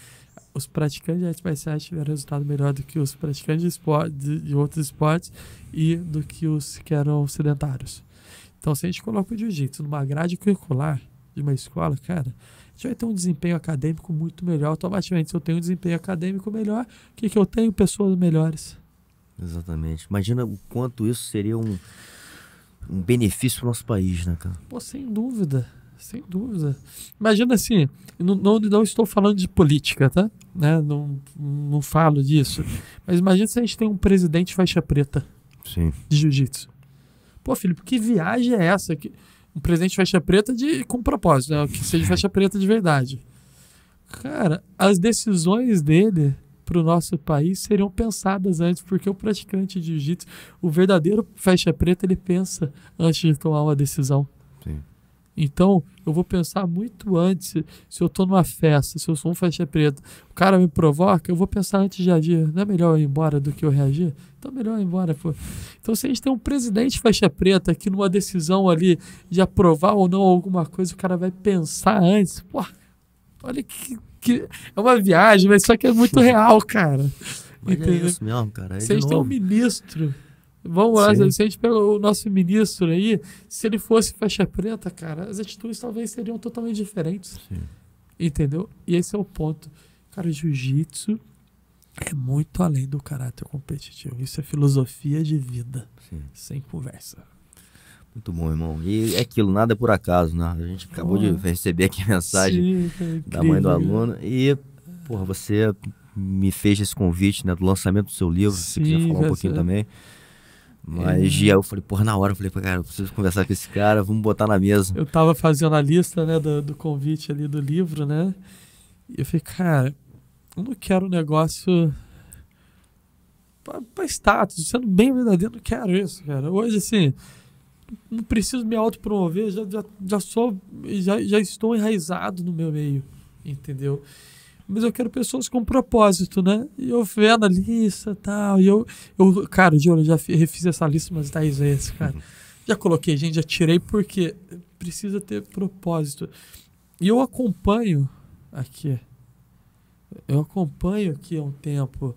Os praticantes de artes marciais tiveram resultado melhor do que os praticantes de outros esportes e do que os que eram sedentários. Então, se a gente coloca o jiu-jitsu numa grade curricular de uma escola, cara, a gente vai ter um desempenho acadêmico muito melhor. Automaticamente, se eu tenho um desempenho acadêmico melhor, o que eu tenho? Pessoas melhores. Exatamente. Imagina o quanto isso seria um benefício para o nosso país, né, cara? Pô, sem dúvida. Sem dúvida. Imagina assim, não estou falando de política, tá? Né? Não falo disso. Mas imagina se a gente tem um presidente faixa preta de jiu-jitsu. Pô, Felipe, que viagem é essa? Um presidente faixa preta com propósito, né? Que seja faixa preta de verdade. Cara, as decisões dele para o nosso país seriam pensadas antes, porque o praticante de jiu-jitsu, o verdadeiro faixa preta, ele pensa antes de tomar uma decisão. Então, eu vou pensar muito antes. Se eu estou numa festa, se eu sou um faixa preta, o cara me provoca, eu vou pensar antes de agir. Não é melhor eu ir embora do que eu reagir? Então é melhor eu ir embora, pô. Então, se a gente tem um presidente faixa preta que numa decisão ali de aprovar ou não alguma coisa, o cara vai pensar antes. Pô, olha que é uma viagem, mas só que é muito real, cara. Mas é isso mesmo, cara. Se a gente tem um ministro... Vamos lá, se a gente pega o nosso ministro aí, se ele fosse faixa preta, cara, as atitudes talvez seriam totalmente diferentes. Entendeu? E esse é o ponto. Cara, o jiu-jitsu é muito além do caráter competitivo. Isso é filosofia de vida. Sem conversa. Muito bom, irmão. E é aquilo, nada é por acaso, né? A gente acabou de receber aqui a mensagem da mãe do aluno. E, porra, você me fez esse convite, né, do lançamento do seu livro. Se você quiser falar um pouquinho também. Mas eu falei, porra, na hora eu falei, cara, eu preciso conversar com esse cara, vamos botar na mesa. Eu tava fazendo a lista, né, do convite ali do livro, né? E eu falei, cara, eu não quero um negócio pra status, sendo bem verdadeiro, não quero isso, cara. Hoje, assim, não preciso me autopromover, já estou enraizado no meu meio, entendeu? Mas eu quero pessoas com propósito, né? E eu vendo a lista e tal. E cara, eu já refiz essa lista umas 10 vezes, cara. Já coloquei, gente, já tirei porque precisa ter propósito. E eu acompanho aqui há um tempo.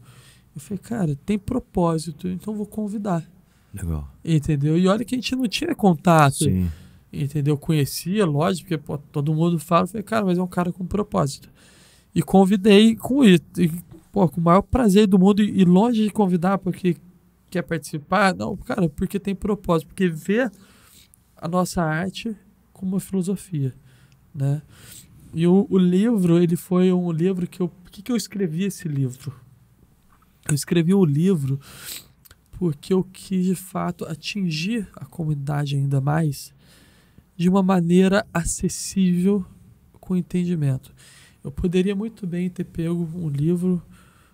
Eu falei, cara, tem propósito, então vou convidar. Legal. Entendeu? E olha que a gente não tinha contato. Sim. Entendeu? Conhecia, lógico, porque pô, todo mundo fala. Eu falei, cara, mas é um cara com propósito. E convidei com isso, com o maior prazer do mundo, e longe de convidar porque quer participar, não, cara, porque tem propósito, porque vê a nossa arte como uma filosofia, né? E o livro, ele foi um livro que por que eu escrevi esse livro? Eu escrevi o livro porque eu quis, de fato, atingir a comunidade ainda mais de uma maneira acessível com entendimento. Eu poderia muito bem ter pego um livro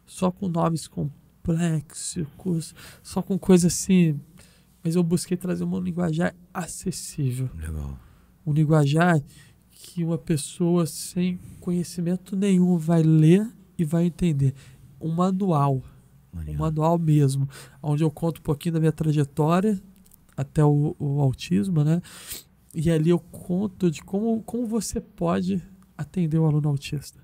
só com nomes complexos, só com coisas assim, mas eu busquei trazer um linguajar acessível. Legal. Um linguajar que uma pessoa sem conhecimento nenhum vai ler e vai entender. Um manual. Um manual mesmo, onde eu conto um pouquinho da minha trajetória até o autismo, né? E ali eu conto de como você pode atender o aluno autista.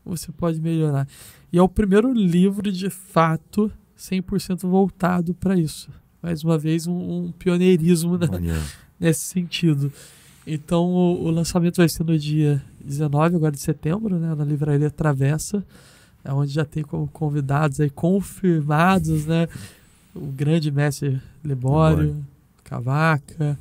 Como você pode melhorar. E é o primeiro livro, de fato, 100% voltado para isso. Mais uma vez, um pioneirismo, né? Nesse sentido. Então, o lançamento vai ser no dia 19 agora de setembro, né? Na Livraria Travessa, onde já tem como convidados aí confirmados, né? O grande mestre Libório, Cavaca,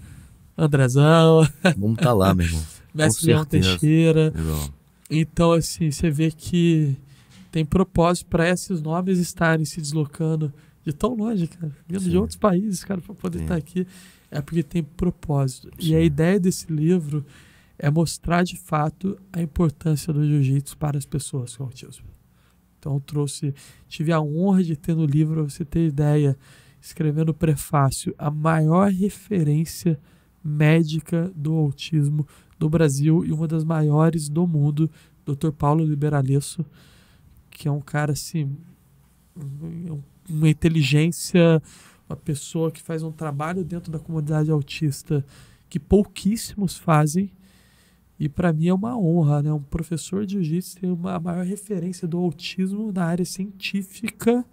Andrezão. Vamos estar lá, meu irmão. Mestre Leão Teixeira. Legal. Então, assim, você vê que tem propósito para esses nomes estarem se deslocando de tão longe, cara, vindo de outros países, cara, para poder estar aqui. É porque tem propósito. Sim. E a ideia desse livro é mostrar de fato a importância do jiu-jitsu para as pessoas com autismo. Então tive a honra de ter no livro, pra você ter ideia, escrevendo o prefácio, a maior referência médica do autismo do Brasil e uma das maiores do mundo, Dr. Paulo Liberalesso, que é um cara assim, uma inteligência, uma pessoa que faz um trabalho dentro da comunidade autista que pouquíssimos fazem. E para mim é uma honra, né? Um professor de jiu-jitsu ter a maior referência do autismo na área científica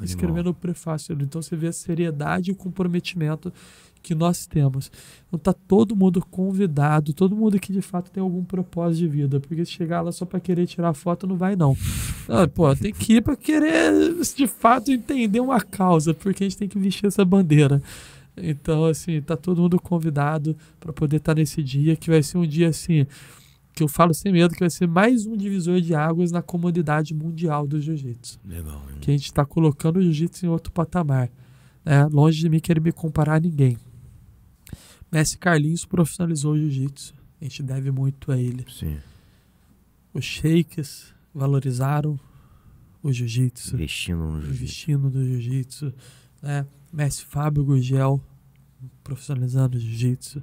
escrevendo o prefácio. Então você vê a seriedade e o comprometimento que nós temos. Então tá todo mundo convidado, todo mundo que de fato tem algum propósito de vida, porque se chegar lá só para querer tirar foto não vai não. Pô, tem que ir para querer de fato entender uma causa, porque a gente tem que vestir essa bandeira. Então, assim, tá todo mundo convidado para poder estar nesse dia, que vai ser um dia, assim, que eu falo sem medo, que vai ser mais um divisor de águas na comunidade mundial do jiu-jitsu. Legal. Que a gente está colocando o jiu-jitsu em outro patamar. Né? Longe de mim querer me comparar a ninguém. Mestre Carlinhos profissionalizou o jiu-jitsu. A gente deve muito a ele. Sim. Os sheiks valorizaram o jiu-jitsu. Investindo no jiu-jitsu. Né? Mestre Fábio Gurgel profissionalizando o jiu-jitsu.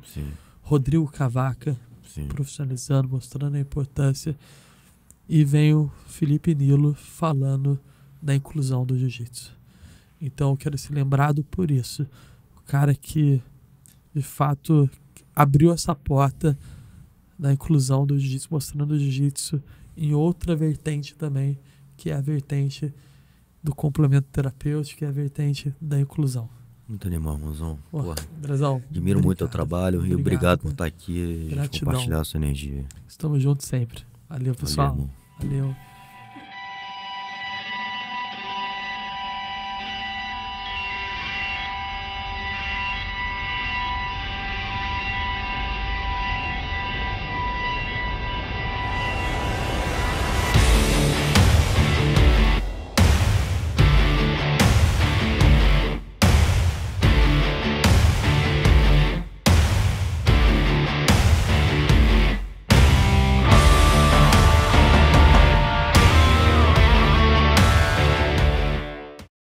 Rodrigo Cavaca profissionalizando, mostrando a importância. E vem o Felipe Nilo falando da inclusão do jiu-jitsu. Então eu quero ser lembrado por isso. O cara que de fato abriu essa porta da inclusão do jiu-jitsu, mostrando o jiu-jitsu em outra vertente também, que é a vertente do complemento terapêutico, que é a vertente da inclusão. Muito animal, irmãozão. Andrezão, admiro muito o teu trabalho e obrigado por estar aqui e compartilhar a sua energia. Estamos juntos sempre. Valeu, pessoal. Valeu.